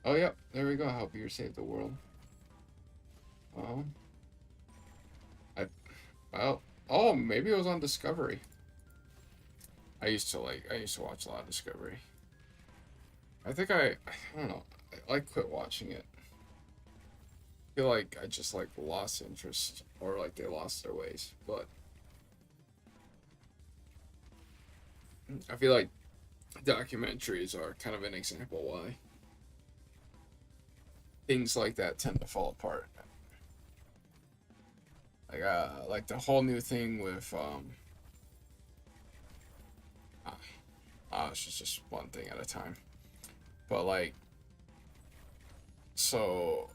Oh yep, there we go. Help Beer Save the World. Well, well, oh, maybe it was on Discovery. I used to watch a lot of Discovery. I think I don't know. I quit watching it. I feel like I just like lost interest, or like they lost their ways. But I feel like documentaries are kind of an example why things like that tend to fall apart. Like the whole new thing with it's just one thing at a time. But like, so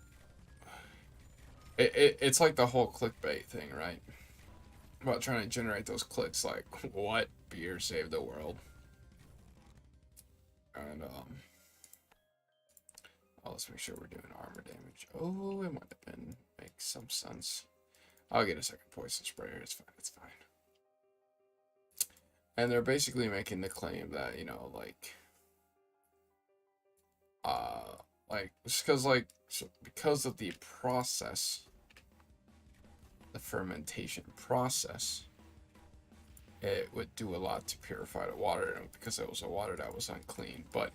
it's like the whole clickbait thing, right? About trying to generate those clicks, like what beer saved the world, and oh, let's make sure we're doing armor damage. Oh, it might have been makes some sense. I'll get a second poison sprayer. It's fine. It's fine. And they're basically making the claim that, you know, like just because because of the process, the fermentation process, it would do a lot to purify the water because it was a water that was unclean. But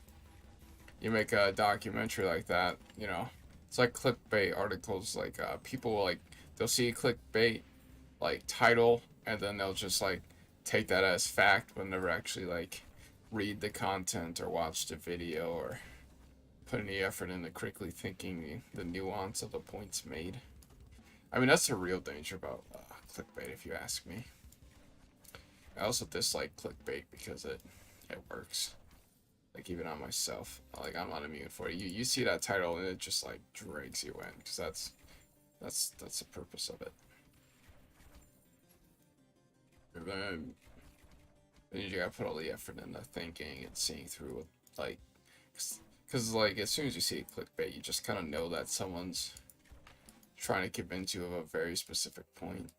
you make a documentary like that, you know, it's like clickbait articles. Like people like they'll see a clickbait like title and then they'll just like take that as fact but never actually like read the content or watch the video or put any effort into critically thinking the nuance of the points made. I mean, that's the real danger about clickbait, if you ask me. I also dislike clickbait because it works. Like even on myself, like I'm not immune for it. You see that title and it just like drags you in because that's the purpose of it. And then you gotta put all the effort into thinking and seeing through it, like, because like as soon as you see clickbait, you just kind of know that someone's trying to convince you of a very specific point.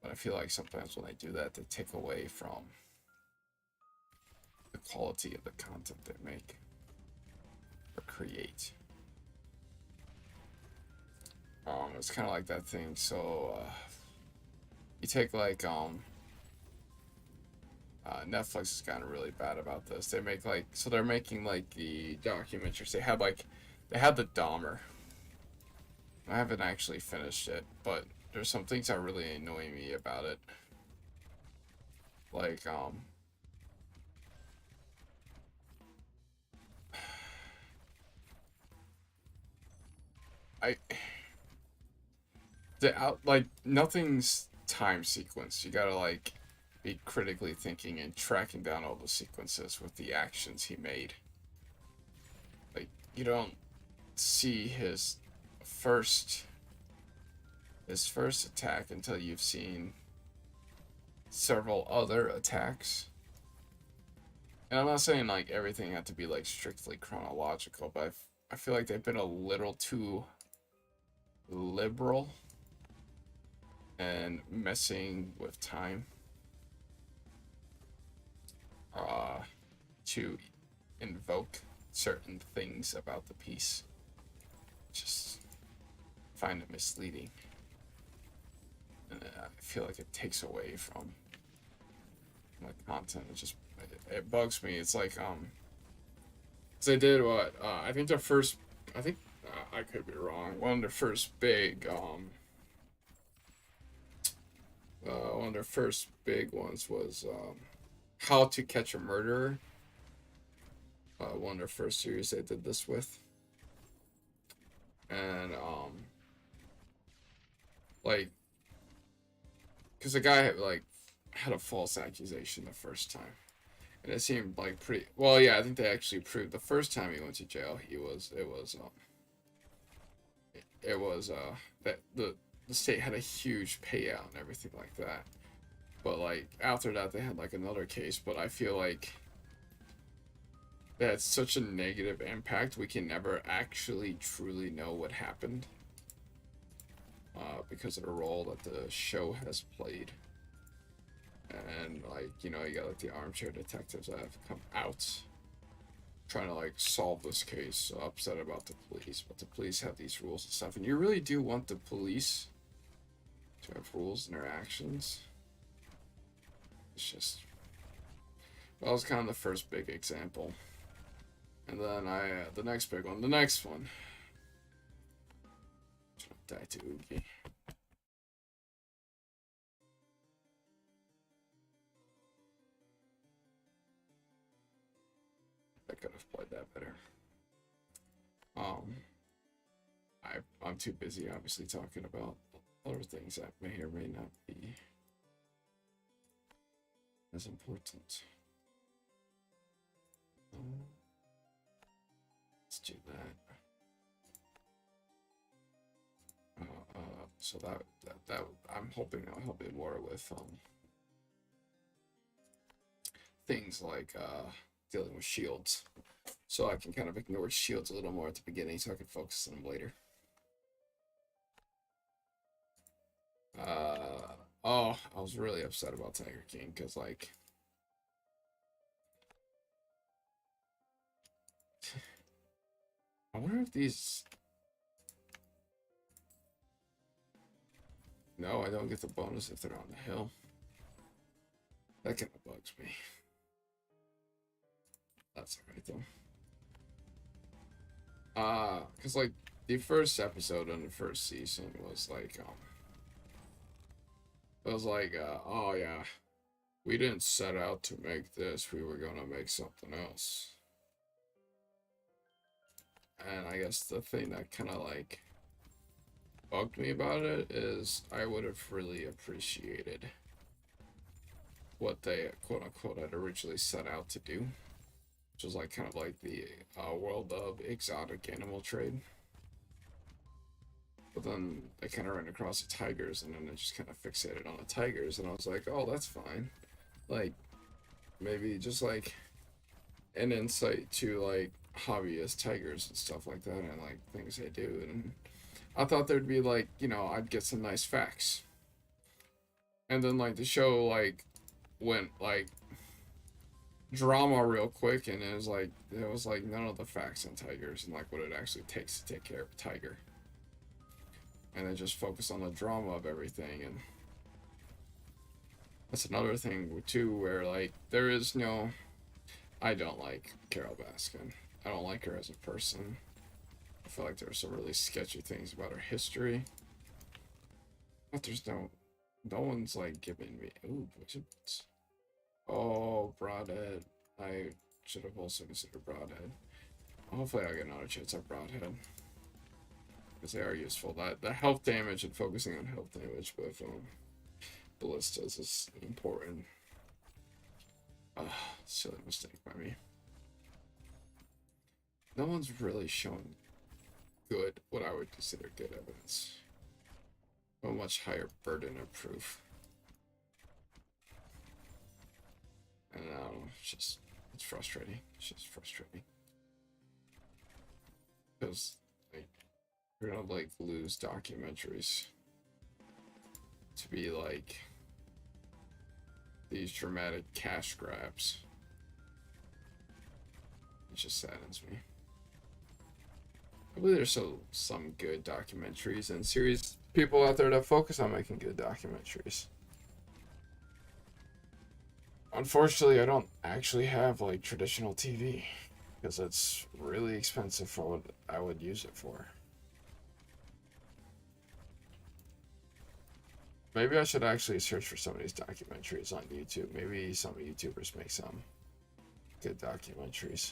But I feel like sometimes when they do that, they take away from the quality of the content they make or create. It's kind of like that thing. So you take like Netflix has gotten really bad about this. They make like they're making like the documentaries. They had the Dahmer. I haven't actually finished it, but there's some things that really annoy me about it. Like I like nothing's time sequence. You gotta like be critically thinking and tracking down all the sequences with the actions he made. Like you don't see first his first attack until you've seen several other attacks. And I'm not saying like everything had to be like strictly chronological, but I feel like they've been a little too liberal and messing with time to invoke certain things about the piece. Just find it misleading. And I feel like it takes away from the content. It bugs me. It's like cause they did what I think their first I could be wrong. One of their first big one of their first big ones was How to Catch a Murderer. One of their first series they did this with, and like, because the guy had a false accusation the first time, and it seemed like pretty well. Yeah, I think they actually proved the first time he went to jail. It was that the state had a huge payout and everything like that. But like after that, they had like another case. But I feel like that's such a negative impact. We can never actually truly know what happened because of the role that the show has played. And like you got like the armchair detectives that have come out trying to like solve this case, so upset about the police, but the police have these rules and stuff, and you really do want the police to have rules in their actions. It's just, well, it's kind of the first big example, and then the next big one, die to Oogie. I could have played that better. I'm too busy, obviously, talking about other things that may or may not be as important. Let's do that. So that I'm hoping I'll help you more with things like dealing with shields, so I can kind of ignore shields a little more at the beginning, so I can focus on them later. Oh, I was really upset about Tiger King because like. I wonder if these. No, I don't get the bonus if they're on the hill. That kind of bugs me. That's alright though. Cause like the first episode in the first season was like it was like oh yeah, we didn't set out to make this, we were gonna make something else. And I guess the thing that kind of like bugged me about it is I would have really appreciated what they quote unquote had originally set out to do, which was like kind of like the world of exotic animal trade. But then they kind of ran across the tigers, and then they just kind of fixated on the tigers, and I was like, oh, that's fine. Like, maybe just like an insight to like hobbyist tigers and stuff like that, and like things they do. And I thought there'd be like, you know, I'd get some nice facts. And then like the show like went like drama real quick, and it was like there was like none of the facts on tigers and like what it actually takes to take care of a tiger. And then just focus on the drama of everything. And that's another thing too, where like there is no, I don't like Carol Baskin. I don't like her as a person. I feel like there's some really sketchy things about her history, but there's no one's like giving me, ooh, oh, Broadhead. I should have also considered Broadhead. Hopefully I'll get another chance at Broadhead, because they are useful. That the health damage and focusing on health damage with ballistas is important. Silly mistake by me. No one's really shown good, what I would consider good evidence. A much higher burden of proof. And I don't know, it's frustrating. It's just frustrating. Because like, we're gonna like lose documentaries to be like these dramatic cash grabs. It just saddens me. I believe there's still some good documentaries and series people out there that focus on making good documentaries. Unfortunately, I don't actually have like traditional TV because it's really expensive for what I would use it for. Maybe I should actually search for some of these documentaries on YouTube. Maybe some YouTubers make some good documentaries.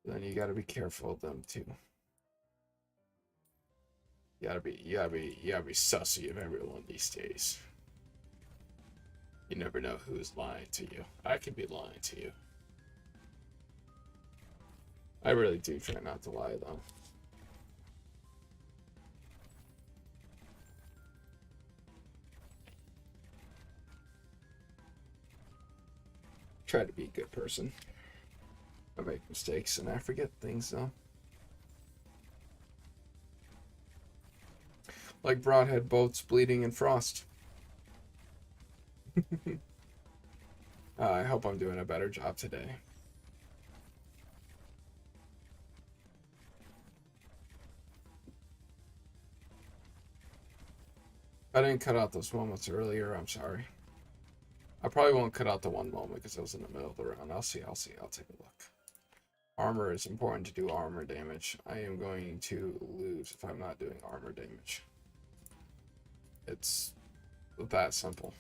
Then you gotta be careful of them too. You gotta be sussy of everyone these days. You never know who's lying to you. I could be lying to you. I really do try not to lie though. Try to be a good person. I make mistakes and I forget things though. Like broadhead boats, bleeding, and frost. I hope I'm doing a better job today. I didn't cut out those moments earlier, I'm sorry. I probably won't cut out the one moment because I was in the middle of the round. I'll see, I'll take a look. Armor is important to do armor damage. I am going to lose if I'm not doing armor damage. It's that simple.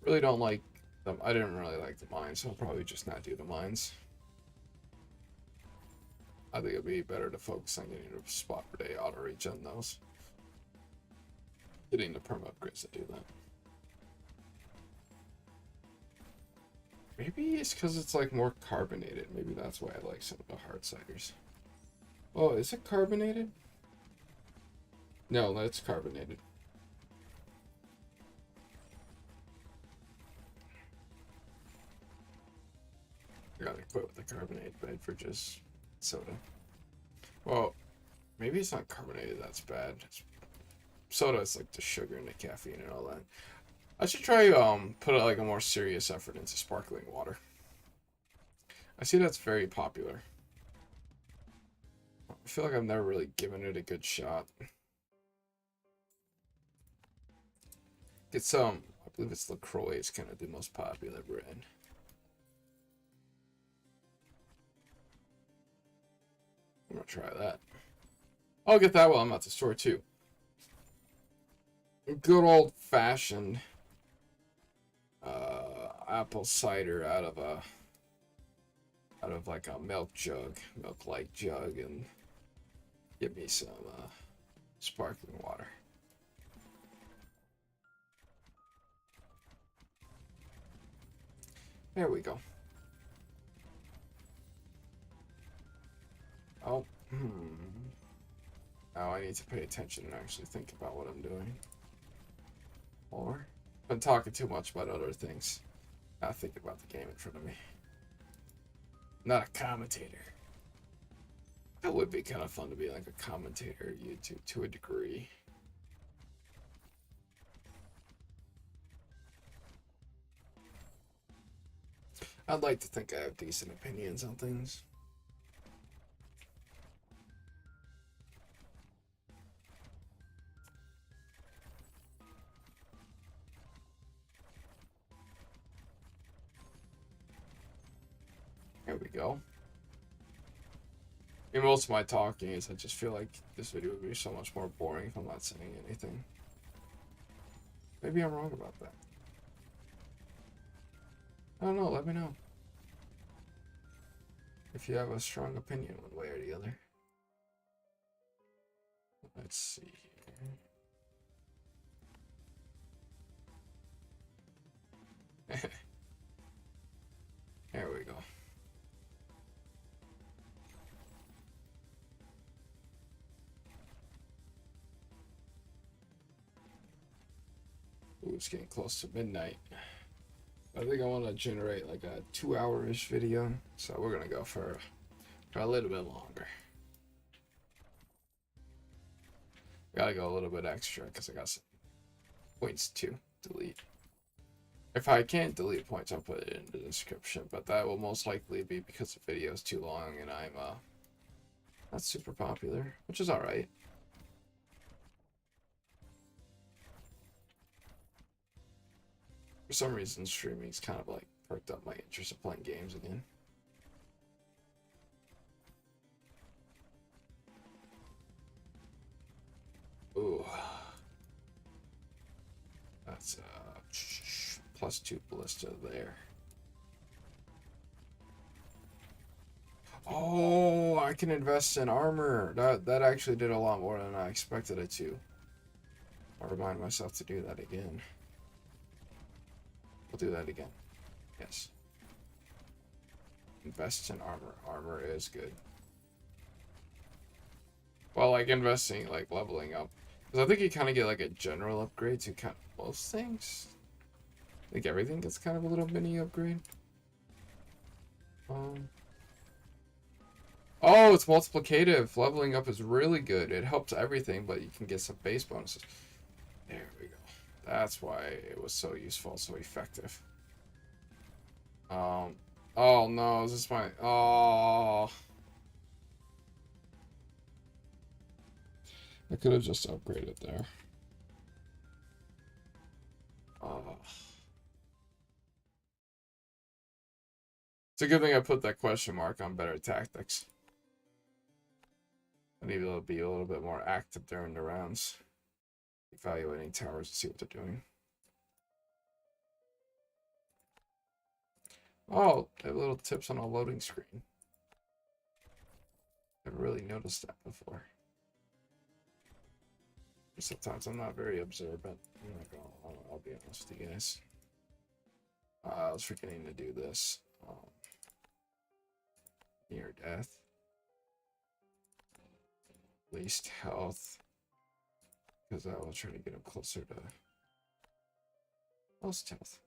Really don't like them. I didn't really like the mines, so I'll probably just not do the mines. I think it'd be better to focus on getting a spot per day auto regen those. Getting the perma upgrades to do that. Maybe it's because it's like more carbonated. Maybe that's why I like some of the hard ciders. Oh, is it carbonated? No, that's carbonated. I gotta quit with the carbonated bed for just soda. Well, maybe it's not carbonated that's bad. Soda is like the sugar and the caffeine and all that. I should try put like a more serious effort into sparkling water. I see that's very popular. I feel like I've never really given it a good shot. Get some believe it's LaCroix. It's kind of the most popular brand. I'm gonna try that. I'll get that while I'm at the store too. Good old fashioned apple cider out of like a milk like jug, and give me some sparkling water. There we go. Oh, now I need to pay attention and actually think about what I'm doing. Or, I've been talking too much about other things. Not thinking about the game in front of me. Not a commentator. That would be kind of fun to be like a commentator at YouTube to a degree. I'd like to think I have decent opinions on things. There we go. And most of my talking is I just feel like this video would be so much more boring if I'm not saying anything. Maybe I'm wrong about that. I don't know, let me know. If you have a strong opinion one way or the other. Let's see here. There we go. Ooh, it's getting close to midnight. I think I want to generate like a 2-hour-ish video, so we're gonna go for a little bit longer. Gotta go a little bit extra because I got some points to delete. If I can't delete points, I'll put it in the description, but that will most likely be because the video is too long and I'm not super popular, which is alright. For some reason, streaming's kind of like perked up my interest in playing games again. Ooh. That's +2 ballista there. Oh, I can invest in armor. That actually did a lot more than I expected it to. I'll remind myself to do that again. We'll do that again. Yes. Invest in armor. Armor is good. Well, like investing, like leveling up. Because I think you kind of get like a general upgrade to kind of most things. I think everything gets kind of a little mini upgrade. Oh, it's multiplicative. Leveling up is really good. It helps everything, but you can get some base bonuses. There we go. That's why it was so useful, so effective. Oh no, is this my... Oh. I could have just upgraded there. It's a good thing I put that question mark on better tactics. I need to be a little bit more active during the rounds. Evaluating towers to see what they're doing. Oh, they have little tips on a loading screen. I've really noticed that before. Sometimes I'm not very observant. I'll be honest with you guys. I was forgetting to do this. Near death. Least health. Because I was trying to get him closer to most health.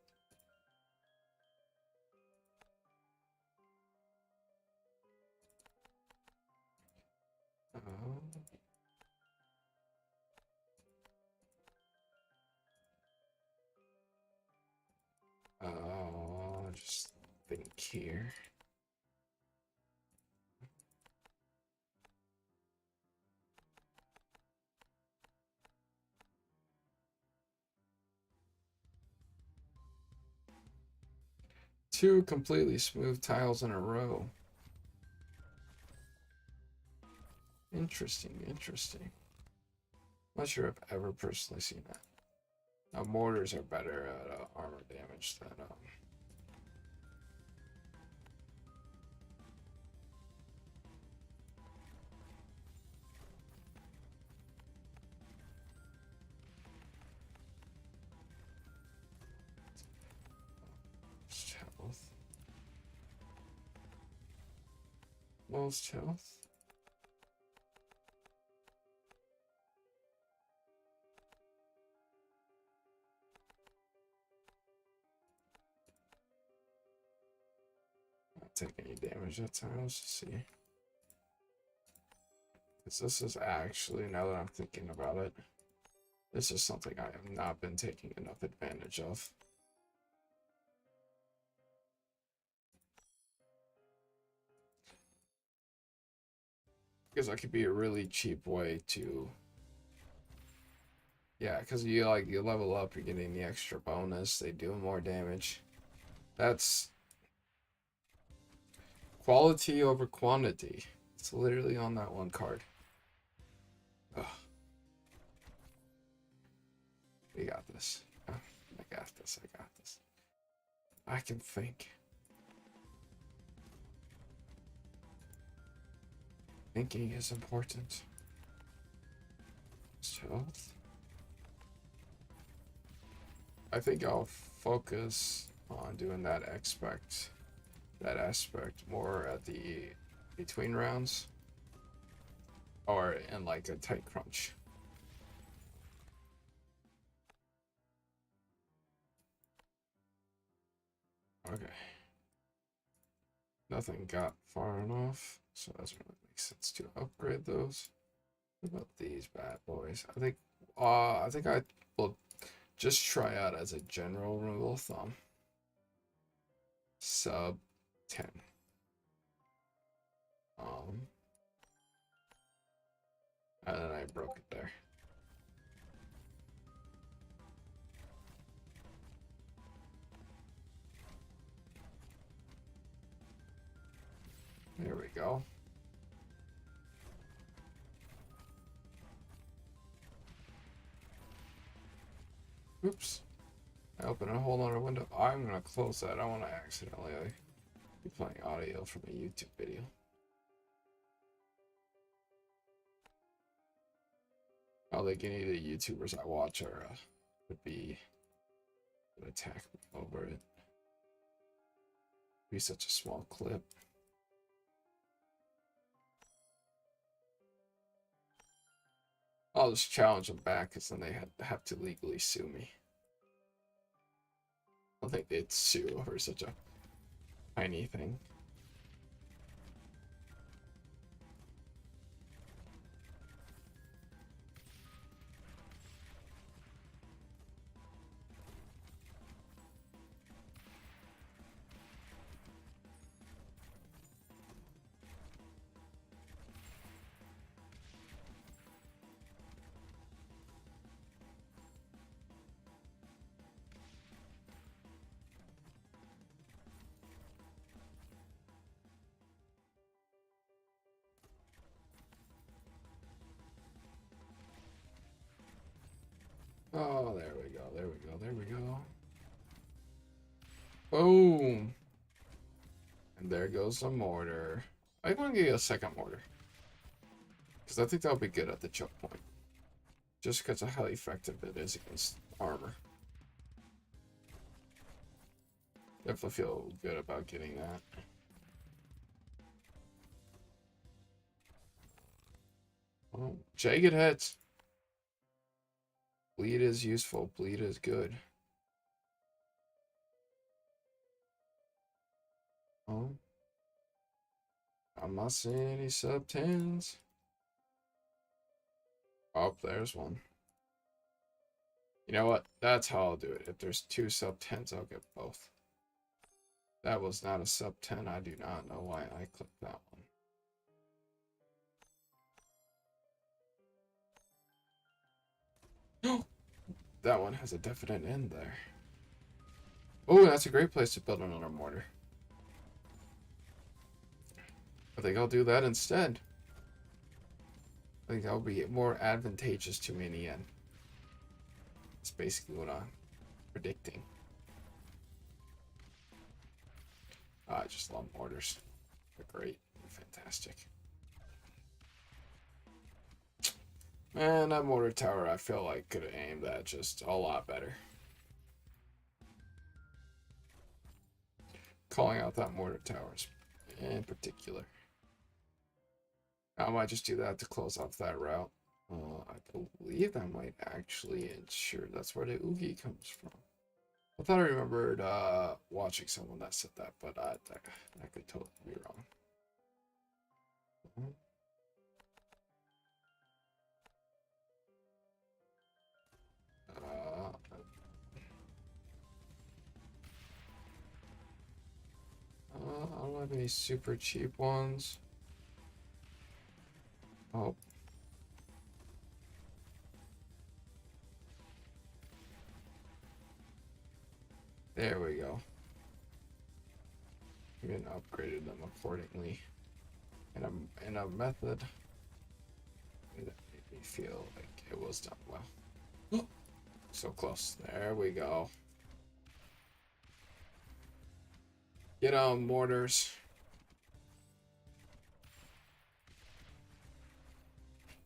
Just think here. 2 completely smooth tiles in a row. Interesting, interesting. Not sure I've ever personally seen that. Now, mortars are better at armor damage than health. Most health. Not take any damage that time. Let's just see. Because this is actually, now that I'm thinking about it, this is something I have not been taking enough advantage of. Because that could be a really cheap way to, yeah, because you level up, you're getting the extra bonus, they do more damage. That's quality over quantity. It's literally on that one card. Ugh. We got this. I got this. I got this. I can think. Thinking is important. Health. I think I'll focus on doing that aspect more at the between rounds or in like a tight crunch. Okay. Nothing got far enough, so that doesn't really make sense to upgrade those. What about these bad boys? I think I will just try out as a general rule of thumb. Sub 10. And then I broke it there. There we go. Oops. I opened a whole other window. I'm gonna close that. I don't want to accidentally be playing audio from a YouTube video. I think any of the YouTubers I watch are would attack me over it. Be such a small clip. I'll just challenge them back because then they have to legally sue me. I don't think they'd sue over such a tiny thing. Oh, there we go, there we go, there we go. Boom! And there goes the mortar. I want to get a second mortar. Because I think that'll be good at the choke point. Just because of how effective it is against armor. Definitely feel good about getting that. Oh, jagged hits. Bleed is useful. Bleed is good. Oh. I'm not seeing any sub 10s. Oh, there's one. You know what? That's how I'll do it. If there's 2 sub 10s, I'll get both. That was not a sub 10. I do not know why I clicked that one. That one has a definite end there. Oh, that's a great place to build another mortar. I think I'll do that instead. I think that'll be more advantageous to me in the end. That's basically what I'm predicting. I just love mortars. They're great. They're fantastic. Man, that mortar tower I feel like could have aimed that just a lot better. Calling out that mortar towers in particular. I might just do that to close off that route. I believe that might actually ensure that's where the Oogie comes from. I thought I remembered watching someone that said that, but I could totally be wrong. I don't have any super cheap ones. Oh. There we go. Even upgraded them accordingly in a method that made me feel like it was done well. So close. There we go. Get on, mortars.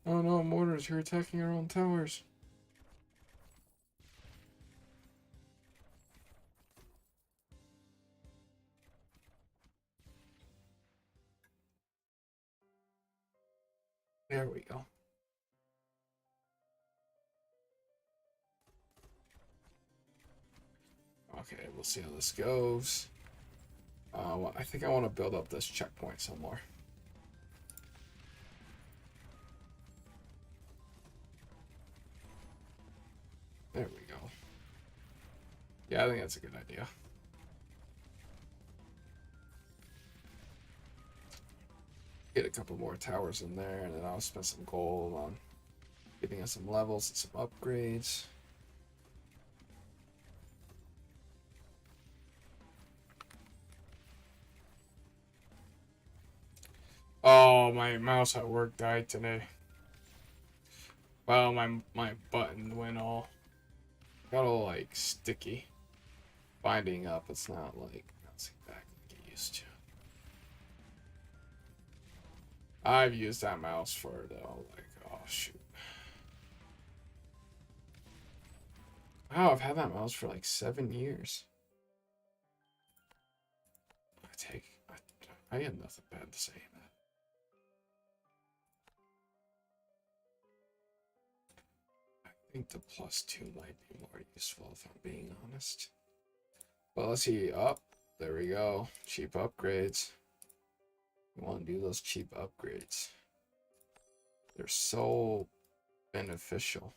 Oh no, mortars, you're attacking our own towers. There we go. Okay, we'll see how this goes. Well, I think I want to build up this checkpoint some more. There we go. Yeah, I think that's a good idea. Get a couple more towers in there, and then I'll spend some gold on giving us some levels and some upgrades. Oh, my mouse at work died today. Well, my button went all got all like sticky. Binding up, it's not like bouncing back like it used to. I've used that mouse for though, like, oh shoot. Wow, I've had that mouse for like 7 years. I have nothing bad to say in that. I think the +2 might be more useful if I'm being honest. Well, let's see. Up. There we go. Cheap upgrades. We want to do those cheap upgrades. They're so beneficial.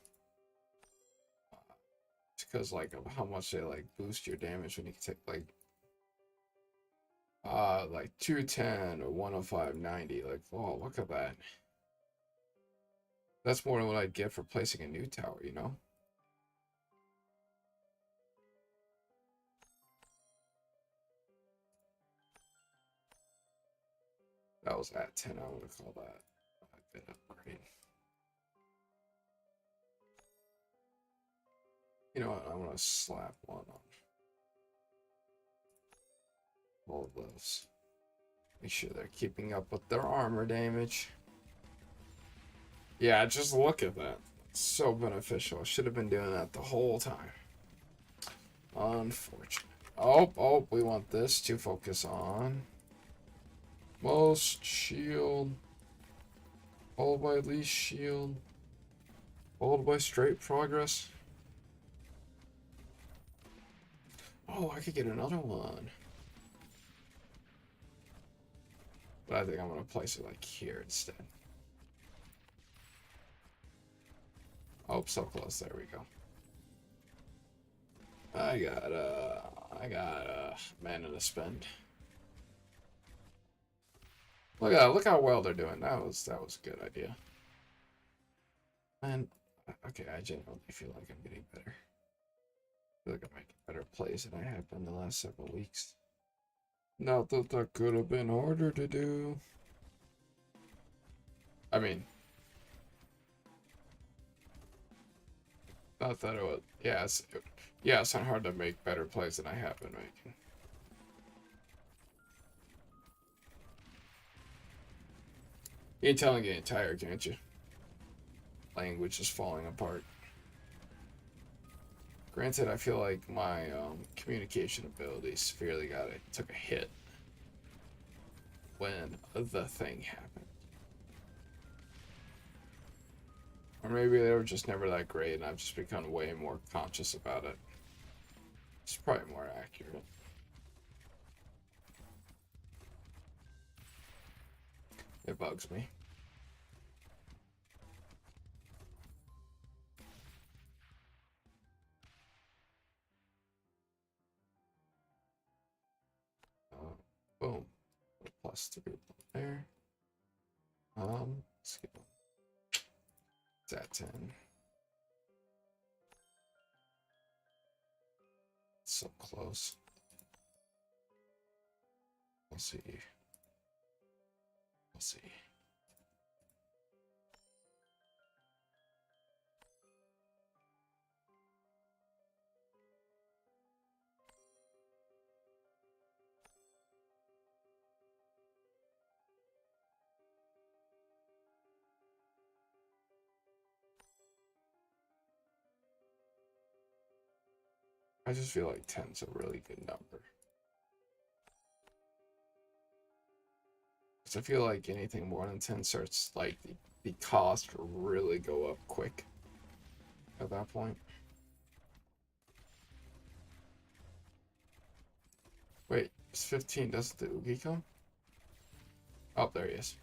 It's because like of how much they like boost your damage when you can take like 210 or 105.90. Like, oh, look at that. That's more than what I'd get for placing a new tower, you know? That was at 10. I would call that a bit upgrade. You know what? I want to slap one on all of those. Make sure they're keeping up with their armor damage. Yeah, just look at that. It's so beneficial. I should have been doing that the whole time. Unfortunate. Oh, we want this to focus on. Most shield. Followed by least shield. Followed by straight progress. Oh, I could get another one. But I think I'm going to place it like here instead. Oh, so close. There we go. I got mana to spend. Look how well they're doing. That was a good idea. And okay, I genuinely feel like I'm getting better. feel like I'm making better plays than I have been the last several weeks. Not that that could have been harder to do. I mean, not that it was. Yeah, it's not hard to make better plays than I have been making. You can tell I'm getting tired, can't you? Language is falling apart. Granted, I feel like my communication ability severely took a hit when the thing happened. Or maybe they were just never that great and I've just become way more conscious about it. It's probably more accurate. It bugs me. Boom. +3 there. Let's get that 10. So close. We'll see. We'll see. I just feel like 10's a really good number. Because I feel like anything more than 10 starts, like, the cost will really go up quick at that point. Wait, it's 15, doesn't the Oogie come? Oh, there he is.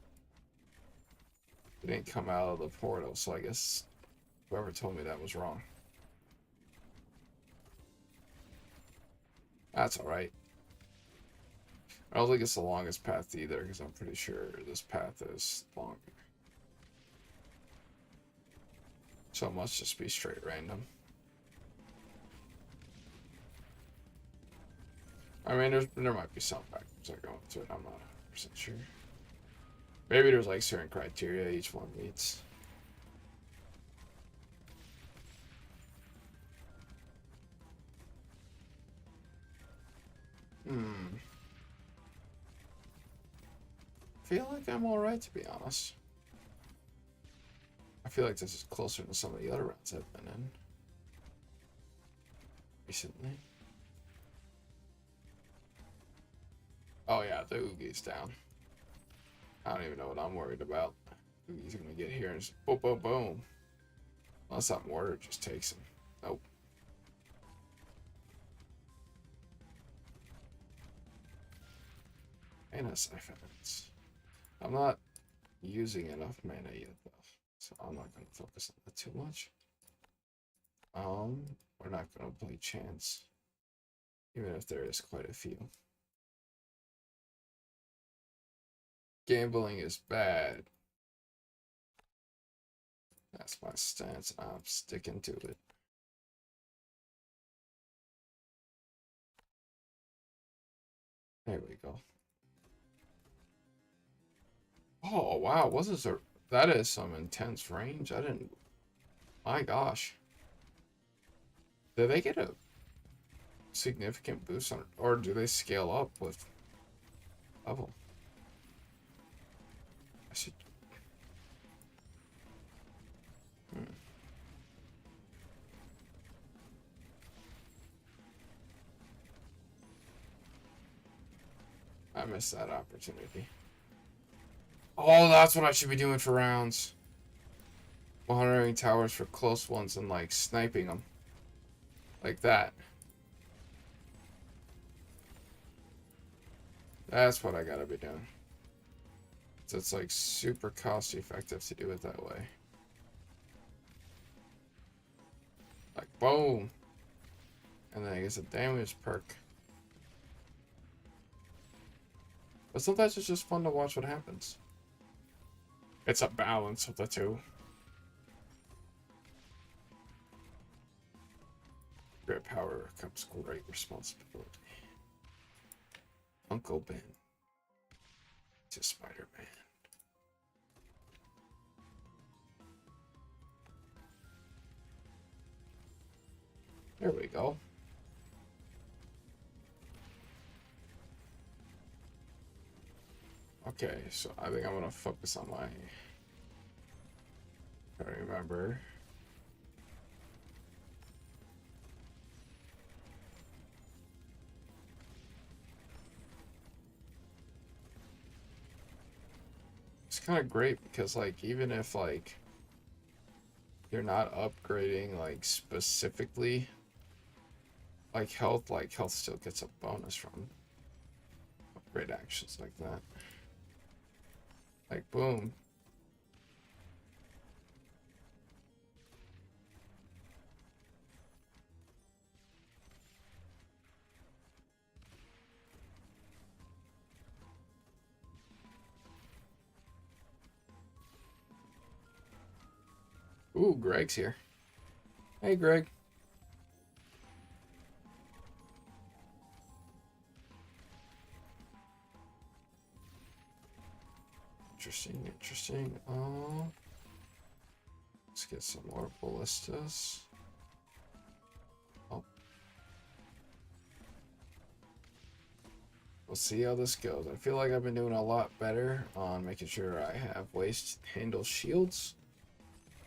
He didn't come out of the portal, so I guess whoever told me that was wrong. That's alright. I don't think it's the longest path either, because I'm pretty sure this path is longer. So it must just be straight random. I mean, there might be some factors that go into it, I'm not 100% sure. Maybe there's like certain criteria each one meets. Feel like I'm alright, to be honest. I feel like this is closer to some of the other rounds I've been in recently. Oh yeah, the Oogie's down. I don't even know what I'm worried about. Oogie's gonna get here and just boom, boom, boom. Unless that mortar just takes him. Nope. Mana siphons. I'm not using enough mana yet though, so I'm not gonna focus on that too much. We're not gonna play chance, even if there is quite a few. Gambling is bad. That's my stance, and I'm sticking to it. There we go. Oh wow, that is some intense range. I didn't. My gosh. Did they get a significant boost on, or do they scale up with level? I should. I missed that opportunity. Oh, that's what I should be doing for rounds. Monitoring towers for close ones and like sniping them. Like that. That's what I gotta be doing. So it's like super cost effective to do it that way. Like boom. And then I guess a damage perk. But sometimes it's just fun to watch what happens. It's a balance of the two. Great power comes great responsibility. Uncle Ben to Spider-Man. There we go. Okay, so I think I'm gonna focus on my. I remember. It's kind of great because, like, even if like you're not upgrading like specifically like health still gets a bonus from upgrade actions like that. Like boom. Ooh, Greg's here. Hey, Greg. Interesting, interesting. Let's get some more ballistas. Oh. We'll see how this goes. I feel like I've been doing a lot better on making sure I have waist handle shields.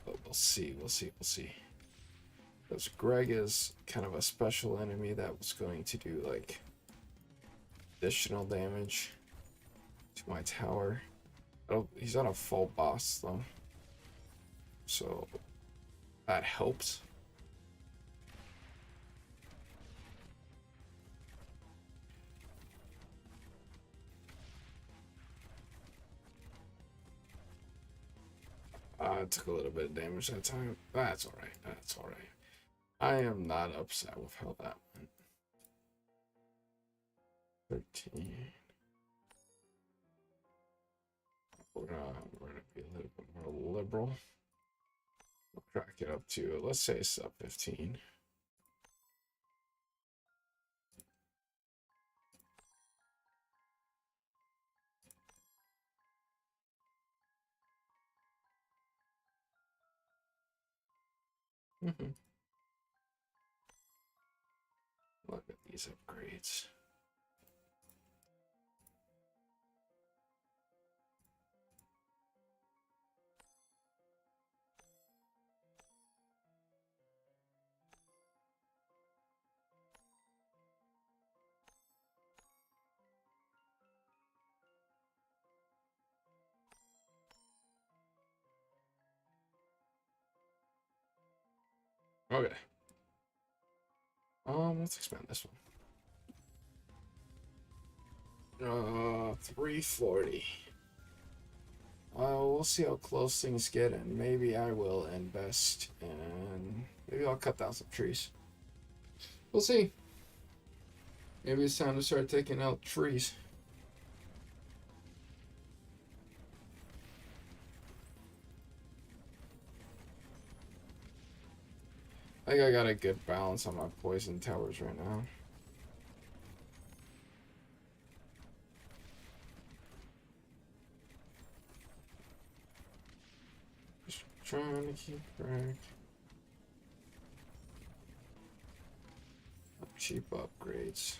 But we'll see, we'll see, we'll see. Because Greg is kind of a special enemy that was going to do like additional damage to my tower. He's not a full boss though, so that helps. I took a little bit of damage that time. That's all right. That's all right. I am not upset with how that went. 13. We're gonna be a little bit more liberal. We'll crack it up to, let's say, sub 15. Look at these upgrades. Okay. Let's expand this one. 340. We'll see how close things get, and maybe I will invest, and maybe I'll cut down some trees. We'll see. Maybe it's time to start taking out trees. I think I got a good balance on my poison towers right now. Just trying to keep track of cheap upgrades.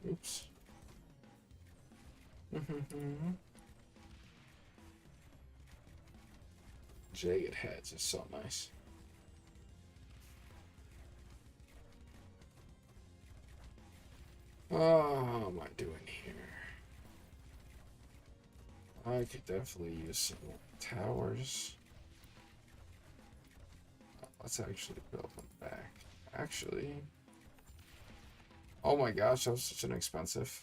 Oops. Jagged heads is so nice. How am I doing here? I could definitely use some more towers. Let's actually build them back. Actually, oh my gosh, that was such an expensive.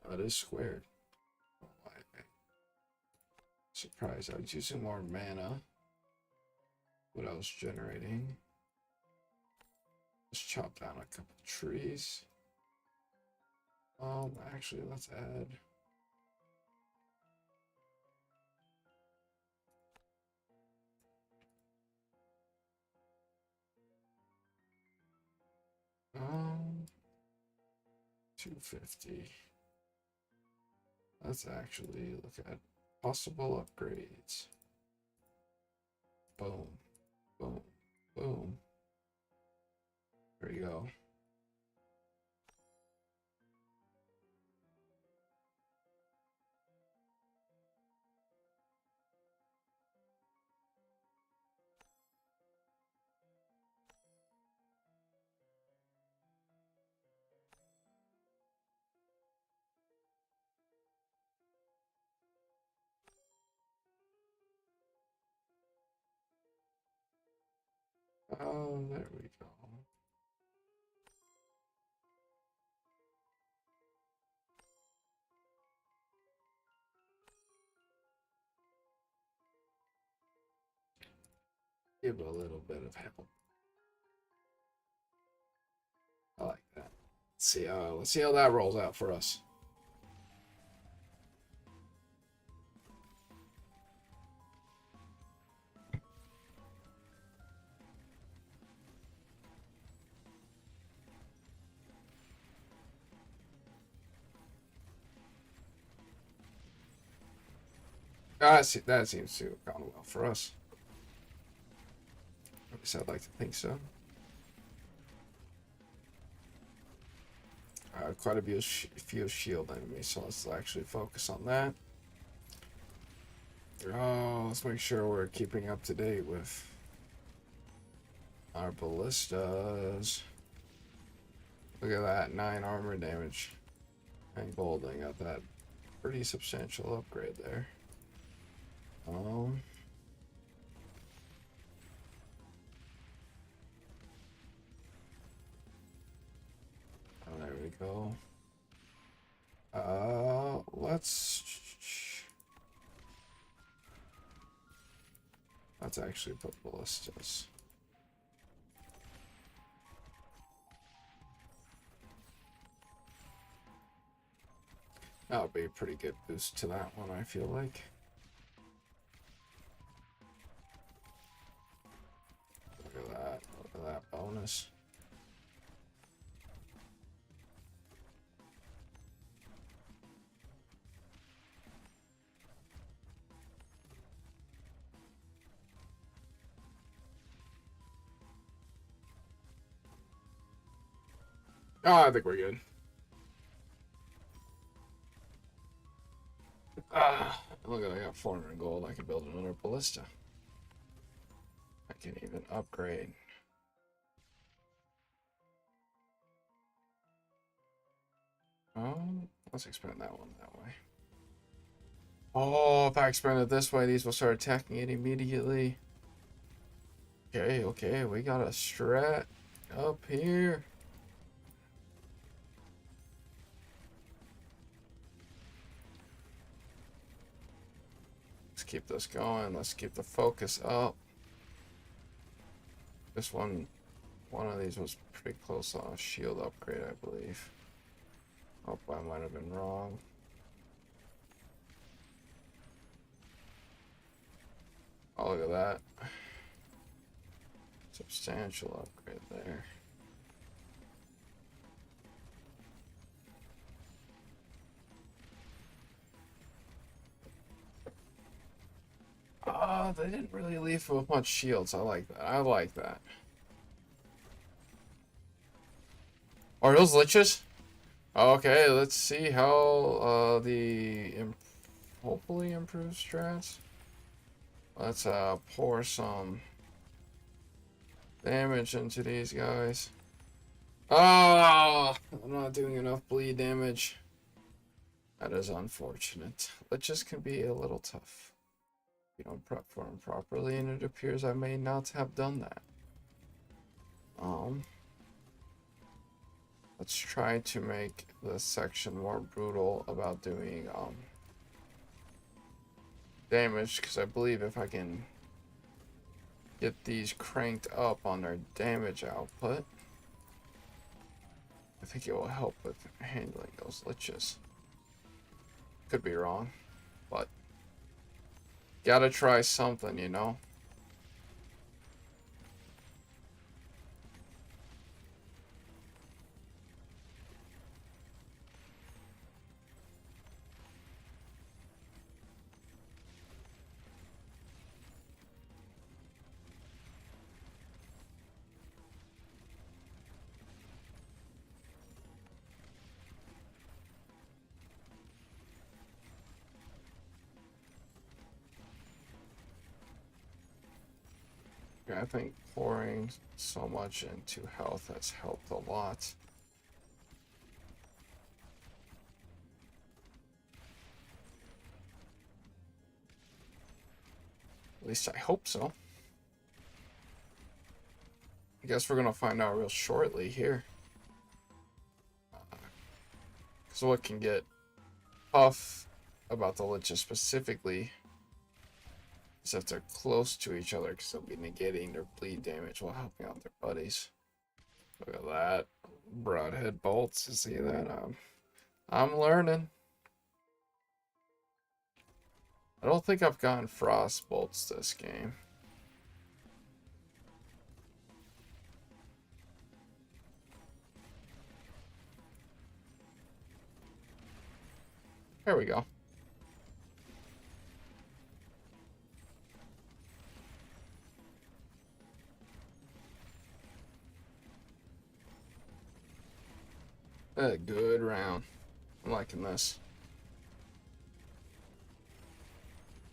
That is squared. Surprised I was using more mana. What I was generating. Let's chop down a couple trees. Actually, let's add. Um, 250. Let's actually look at possible upgrades. Boom, boom, boom. There you go. Oh, there we go. Give a little bit of help. I like that. Let's see how that rolls out for us. That seems to have gone well for us. At least I'd like to think so. Quite a few shield enemies, so let's actually focus on that. Oh, let's make sure we're keeping up to date with our ballistas. Look at that, 9 armor damage and gold. I got that pretty substantial upgrade there. Oh, there we go. Let's actually put ballistas. That would be a pretty good boost to that one, I feel like. Look at that. Look at that bonus. Oh, I think we're good. Look at I got 400 gold. I can build another ballista. I can even upgrade. Let's expand that one that way. Oh, if I expand it this way, these will start attacking it immediately. Okay, okay, we got a strat up here. Let's keep this going. Let's keep the focus up. This one of these was pretty close on a shield upgrade, I believe. Oh, I might have been wrong. Oh, look at that. Substantial upgrade there. Oh, they didn't really leave with much shields. I like that. I like that. Are those liches? Okay, let's see how the hopefully improved strats. Let's pour some damage into these guys. Oh, I'm not doing enough bleed damage. That is unfortunate. Liches can be a little tough. You don't prep for them properly, and it appears I may not have done that. Let's try to make this section more brutal about doing damage, because I believe if I can get these cranked up on their damage output, I think it will help with handling those liches. Could be wrong, but gotta try something, you know? Yeah, I think pouring so much into health has helped a lot. At least I hope so. I guess we're gonna find out real shortly here. Because what can get tough about the liches specifically is if they're close to each other, because they'll be negating their bleed damage while helping out their buddies. Look at that. Broadhead bolts. You see that? I'm learning. I don't think I've gotten frost bolts this game. There we go. A good round. I'm liking this.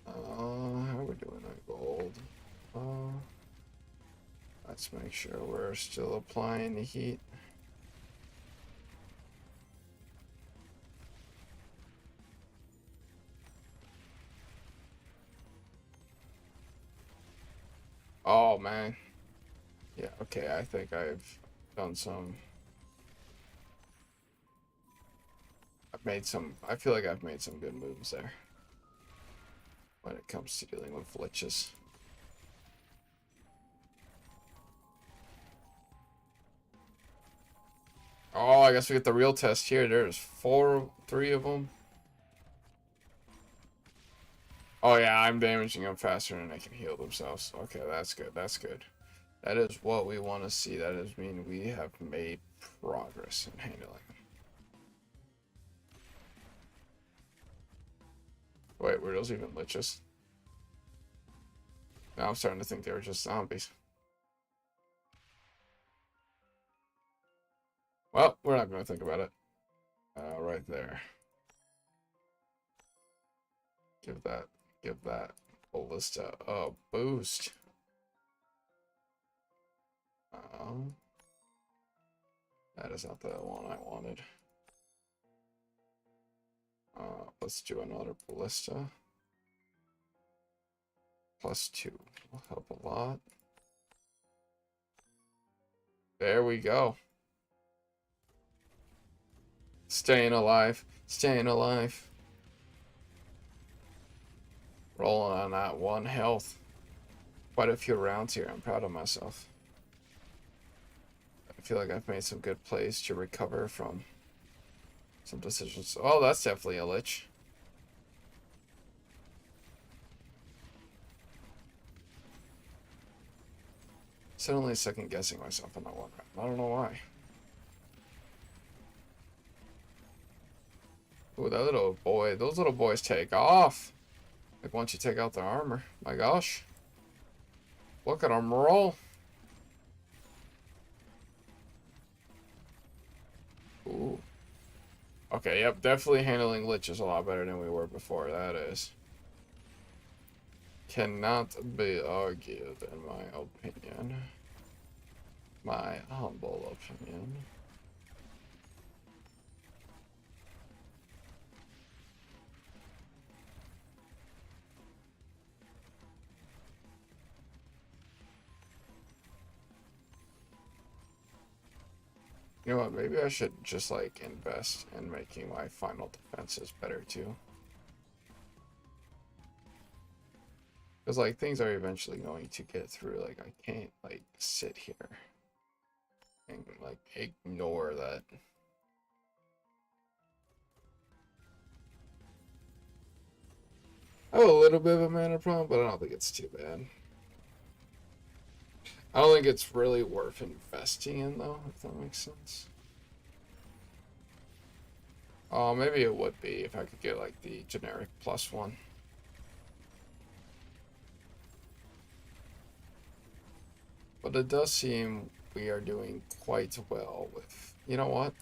How are we doing on gold? Let's make sure we're still applying the heat. Oh man. Yeah, okay, I think I've done some. I feel like I've made some good moves there when it comes to dealing with liches. Oh, I guess we get the real test here. There's three of them. Oh yeah, I'm damaging them faster than they can heal themselves. Okay, that's good. That's good. That is what we want to see. That is mean we have made progress in handling them. Wait, were those even liches? Now I'm starting to think they were just zombies. Well, we're not going to think about it. Right there. Give that ballista a boost. That is not the one I wanted. Let's do another ballista. +2 will help a lot. There we go. Staying alive. Staying alive. Rolling on that 1 health. Quite a few rounds here. I'm proud of myself. I feel like I've made some good plays to recover from some decisions. Oh, that's definitely a lich. Suddenly second guessing myself on that one round. I don't know why. Ooh, that little boy. Those little boys take off. Like once you take out their armor. My gosh. Look at them roll. Ooh. Okay, yep, definitely handling liches a lot better than we were before. That is. Cannot be argued, in my opinion. My humble opinion. You know what, maybe I should just like invest in making my final defenses better too. Because like things are eventually going to get through. Like I can't like sit here and like ignore that I have a little bit of a mana problem, but I don't think it's too bad. I don't think it's really worth investing in, though, if that makes sense. Oh, maybe it would be if I could get, like, the generic +1. But it does seem we are doing quite well with... You know what?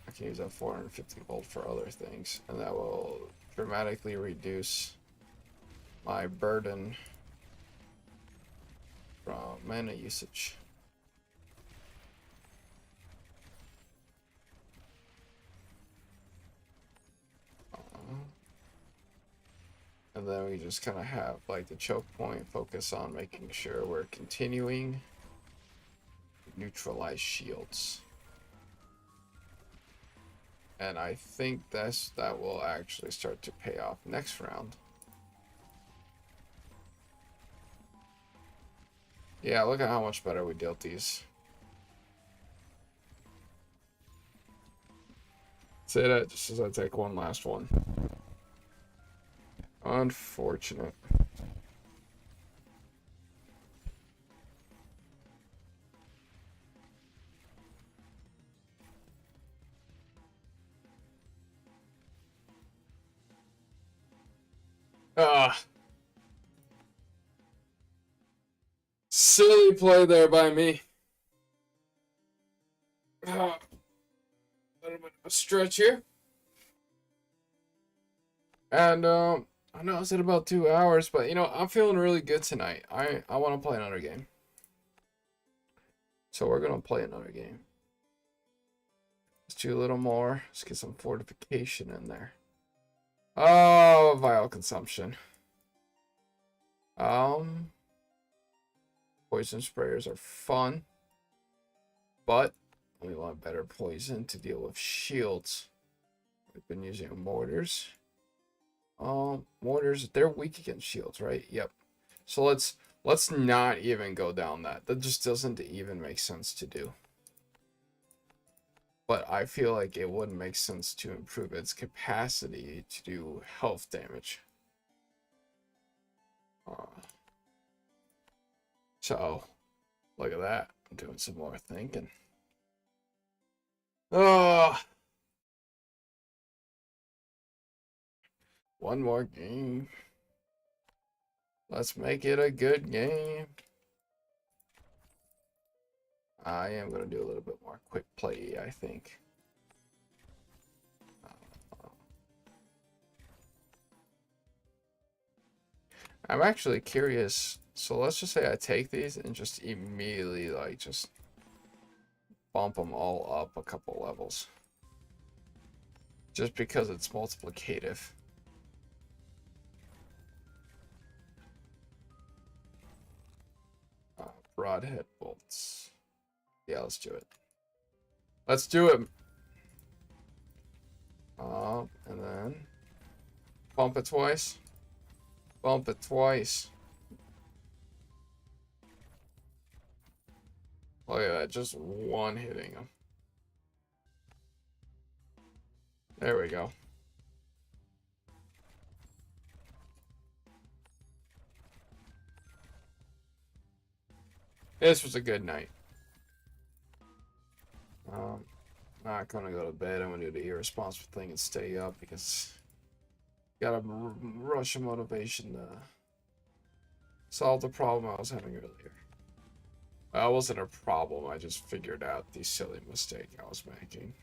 I can use that 450 volt for other things, and that will dramatically reduce my burden from mana usage. And then we just kind of have like the choke point, focus on making sure we're continuing neutralize shields. And I think that will actually start to pay off next round. Yeah, look at how much better we dealt these. Say that just as I take one last one. Unfortunate. Ah. Silly play there by me. A little bit of a stretch here. And I know it's at about 2 hours, but you know, I'm feeling really good tonight. I want to play another game. So we're gonna play another game. Let's do a little more. Let's get some fortification in there. Oh, vial consumption. Poison sprayers are fun, but we want better poison to deal with shields. We've been using mortars. Mortars, they're weak against shields, right? Yep. So let's not even go down that. That just doesn't even make sense to do. But I feel like it would make sense to improve its capacity to do health damage. So, look at that. I'm doing some more thinking. Oh, one more game. Let's make it a good game. I am going to do a little bit more quick play, I think. I'm actually curious. So let's just say I take these and just immediately, like, just bump them all up a couple levels. Just because it's multiplicative. Broadhead bolts. Yeah, let's do it. Let's do it. And then bump it twice. Bump it twice. Look at that, just one hitting him. There we go. This was a good night. Not gonna go to bed. I'm gonna do the irresponsible thing and stay up because got a rush of motivation to solve the problem I was having earlier. That wasn't a problem. I just figured out the silly mistake I was making.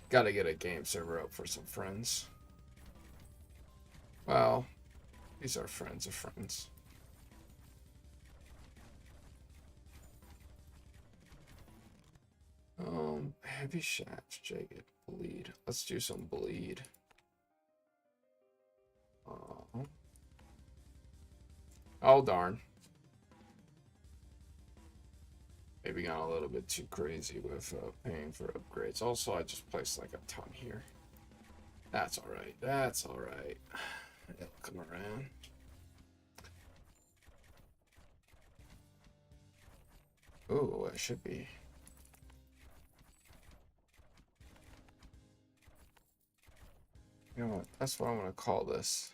Gotta get a game server up for some friends. Well, these are friends of friends. Heavy shaft, jagged, bleed. Let's do some bleed. Oh darn. Maybe got a little bit too crazy with paying for upgrades. Also, I just placed like a ton here. That's alright. That's alright. It'll come around. Ooh, I should be. You know what? That's what I'm gonna call this.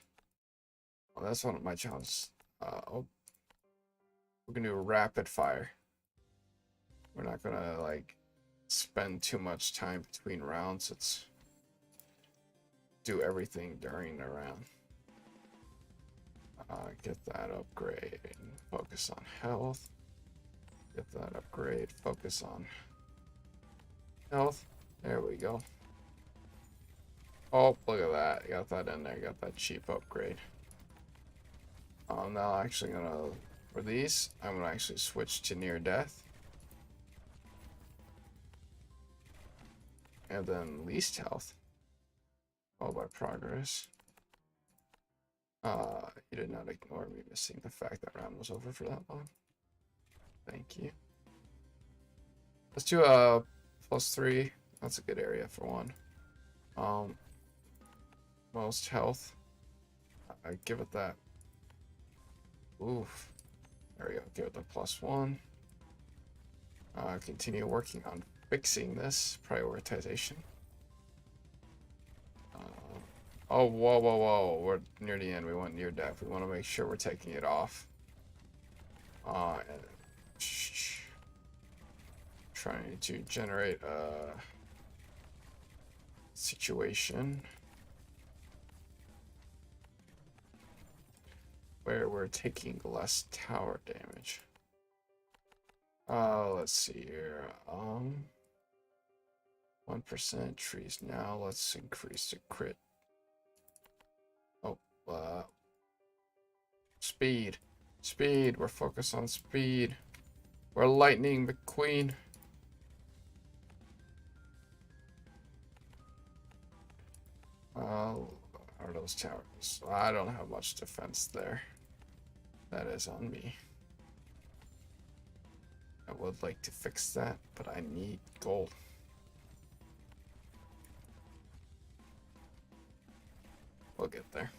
Well, that's one of my challenges. Oh, we're gonna do a rapid fire. We're not gonna like spend too much time between rounds. It's do everything during the round. Get that upgrade. Focus on health. Get that upgrade. Focus on health. There we go. Oh, look at that. Got that in there. Got that cheap upgrade. I'm now actually gonna, for these, I'm gonna actually switch to near death. And then least health. Followed by progress. You did not ignore me missing the fact that round was over for that long. Thank you. Let's do a +3. That's a good area for one. Most health. I give it that. Oof. There we go. Give it the +1. Continue working on fixing this prioritization. Oh, whoa, whoa, whoa. We're near the end. We went near death. We want to make sure we're taking it off. Trying to generate a situation where we're taking less tower damage. Let's see here. 1% trees now. Let's increase the crit. Oh, speed. Speed. We're focused on speed. We're Lightning McQueen. Are those towers? I don't have much defense there. That is on me. I would like to fix that, but I need gold. We'll get there.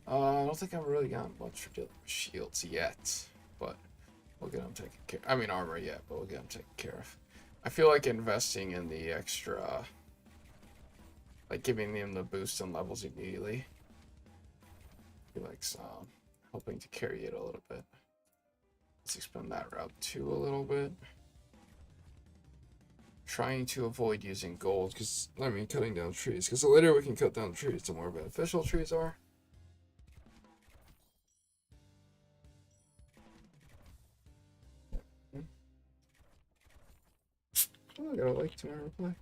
I don't think I've really gotten much for dealing with shields yet, but we'll get them taken care of. I mean, armor yet, but we'll get them taken care of. I feel like investing in the extra, like giving them the boost in levels immediately. I feel like helping to carry it a little bit. Let's expand that route too a little bit. Trying to avoid using gold, because, I mean, cutting down trees. Because the later we can cut down trees, the more beneficial trees are. Oh, I got a like to my reply.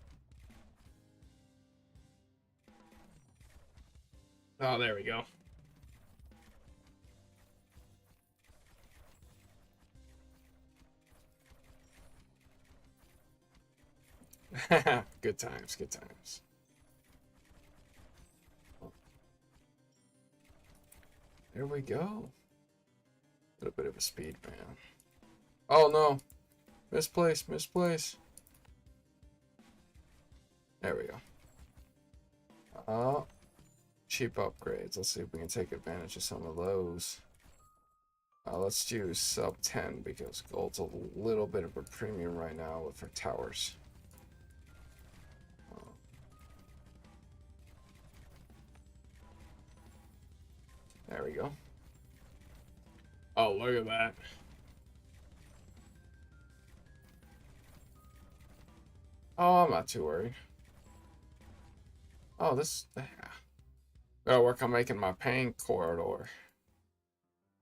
Oh, there we go. Good times, good times. There we go. A little bit of a speed man. Oh no! Misplace, misplace. There we go. Cheap upgrades. Let's see if we can take advantage of some of those. Let's do sub 10 because gold's a little bit of a premium right now for towers. There we go. Oh, look at that. Oh, I'm not too worried. Oh, this... Yeah. Gotta work on making my pain corridor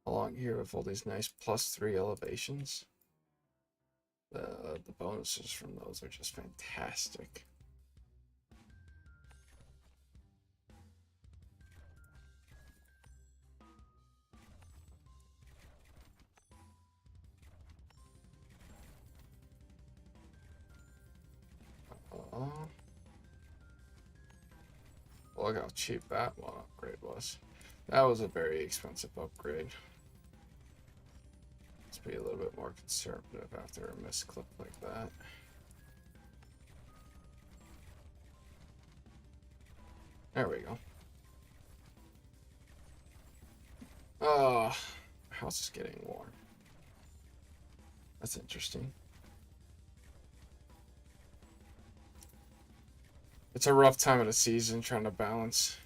along here with all these nice +3 elevations. The bonuses from those are just fantastic. Look how cheap that one upgrade was. That was a very expensive upgrade. Let's be a little bit more conservative after a misclick like that. There we go. Oh, house is getting warm. That's interesting. It's a rough time of the season trying to balance.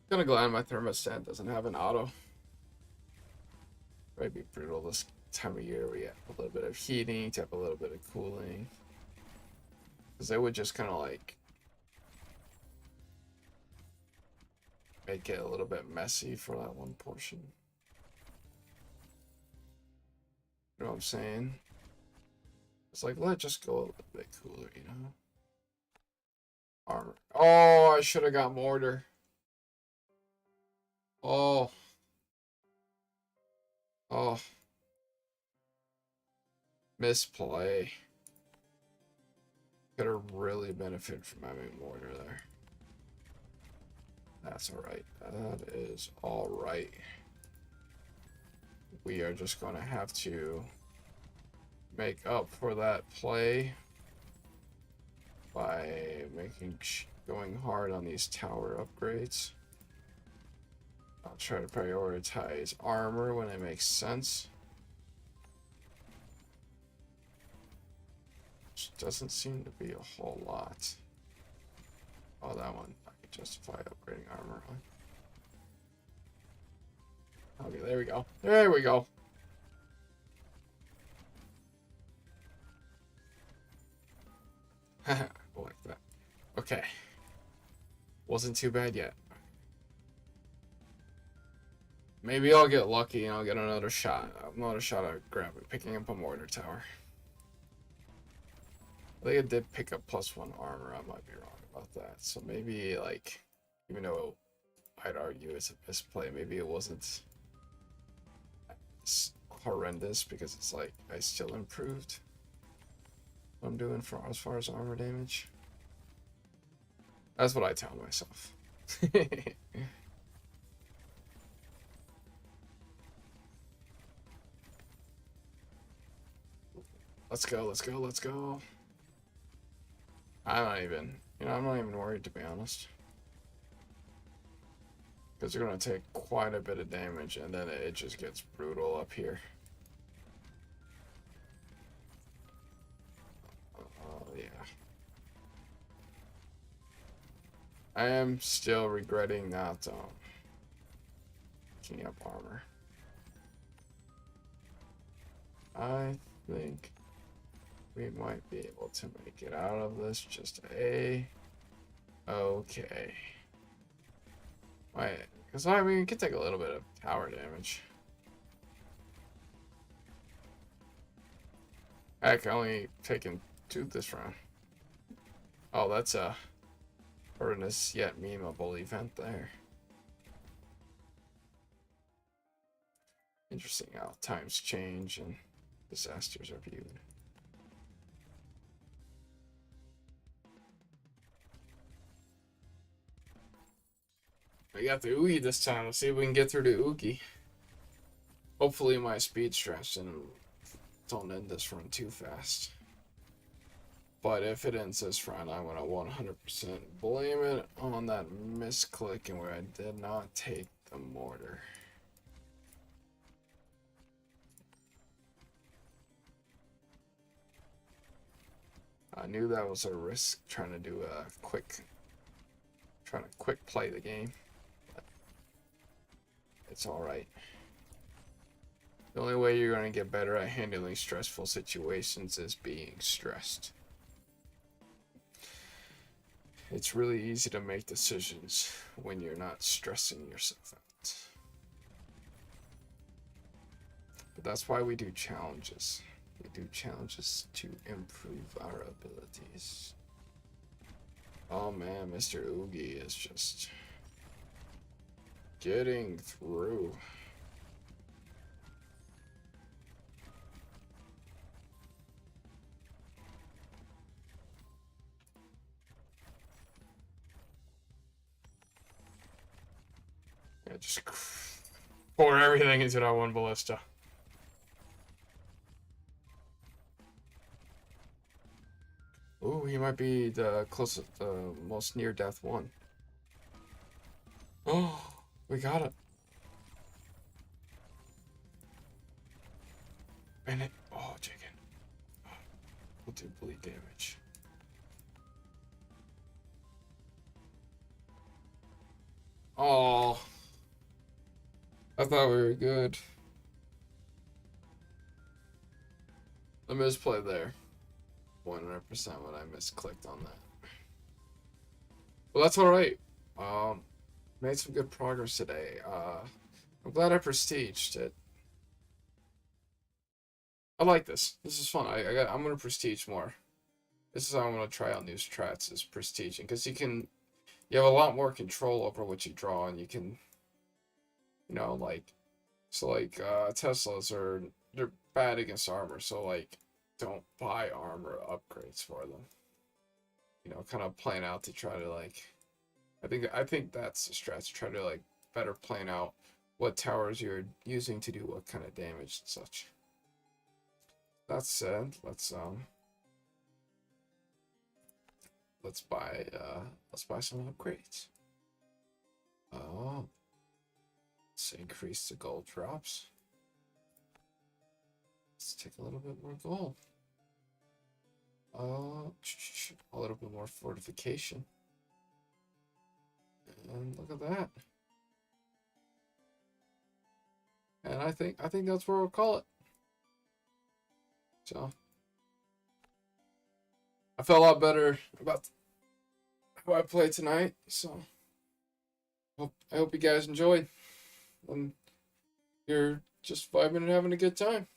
Kind of glad my thermostat doesn't have an auto. Might be brutal this time of year where you have a little bit of heating, to have a little bit of cooling. Because they would just kind of like make it a little bit messy for that one portion. You know what I'm saying? It's like, let it just go a little bit cooler, you know? Armor. Oh, I should have got mortar. Oh. Oh. Misplay. Could have really benefited from having mortar there. That's alright. That is alright. We are just going to have to make up for that play by going hard on these tower upgrades. I'll try to prioritize armor when it makes sense. Which doesn't seem to be a whole lot. Oh, that one. I can justify upgrading armor on. Okay, there we go. There we go. Haha, like that. Okay. Wasn't too bad yet. Maybe I'll get lucky and I'll get another shot. Another shot at picking up a mortar tower. I think I did pick up +1 armor. I might be wrong about that. So maybe, like, even though I'd argue it's a misplay, maybe it wasn't horrendous because it's like I still improved what I'm doing for as far as armor damage. That's what I tell myself. Let's go, let's go, let's go. I'm not even worried, to be honest. Because they're going to take quite a bit of damage, and then it just gets brutal up here. Oh, yeah. I am still regretting not picking up armor. I think we might be able to make it out of this just okay. Why? Because I mean, we could take a little bit of tower damage. Heck, I only taken 2 this round. Oh, that's a horrendous yet memeable event there. Interesting how times change and disasters are viewed. I got the Oogie this time. Let's see if we can get through the Oogie. Hopefully my speed strats don't end this run too fast. But if it ends this run, I'm going to 100% blame it on that misclick and where I did not take the mortar. I knew that was a risk trying to quick play the game. It's alright. The only way you're going to get better at handling stressful situations is being stressed. It's really easy to make decisions when you're not stressing yourself out. But that's why we do challenges. We do challenges to improve our abilities. Oh man, Mr. Oogie is just getting through. Yeah, just pour everything into that one ballista. Ooh, he might be the closest, most near-death one. Oh, we got it. And it, oh, chicken. We'll do bleed damage. I thought we were good. I misplay there. 100% when I misclicked on that. Well, that's alright. Made some good progress today. I'm glad I prestiged it. I like this. This is fun. I'm gonna prestige more. This is how I'm gonna try out new strats, is prestiging, because you have a lot more control over what you draw, and you can, like, so like Teslas they're bad against armor, so like don't buy armor upgrades for them. Kind of plan out to try to like, I think that's the strat, to try to like better plan out what towers you're using to do what kind of damage and such. That said, let's buy some upgrades. Oh, let's increase the gold drops. Let's take a little bit more gold. A little bit more fortification. And look at that. And I think that's where we'll call it. So I felt a lot better about how I played tonight. So I hope you guys enjoyed. And you're just vibing and having a good time.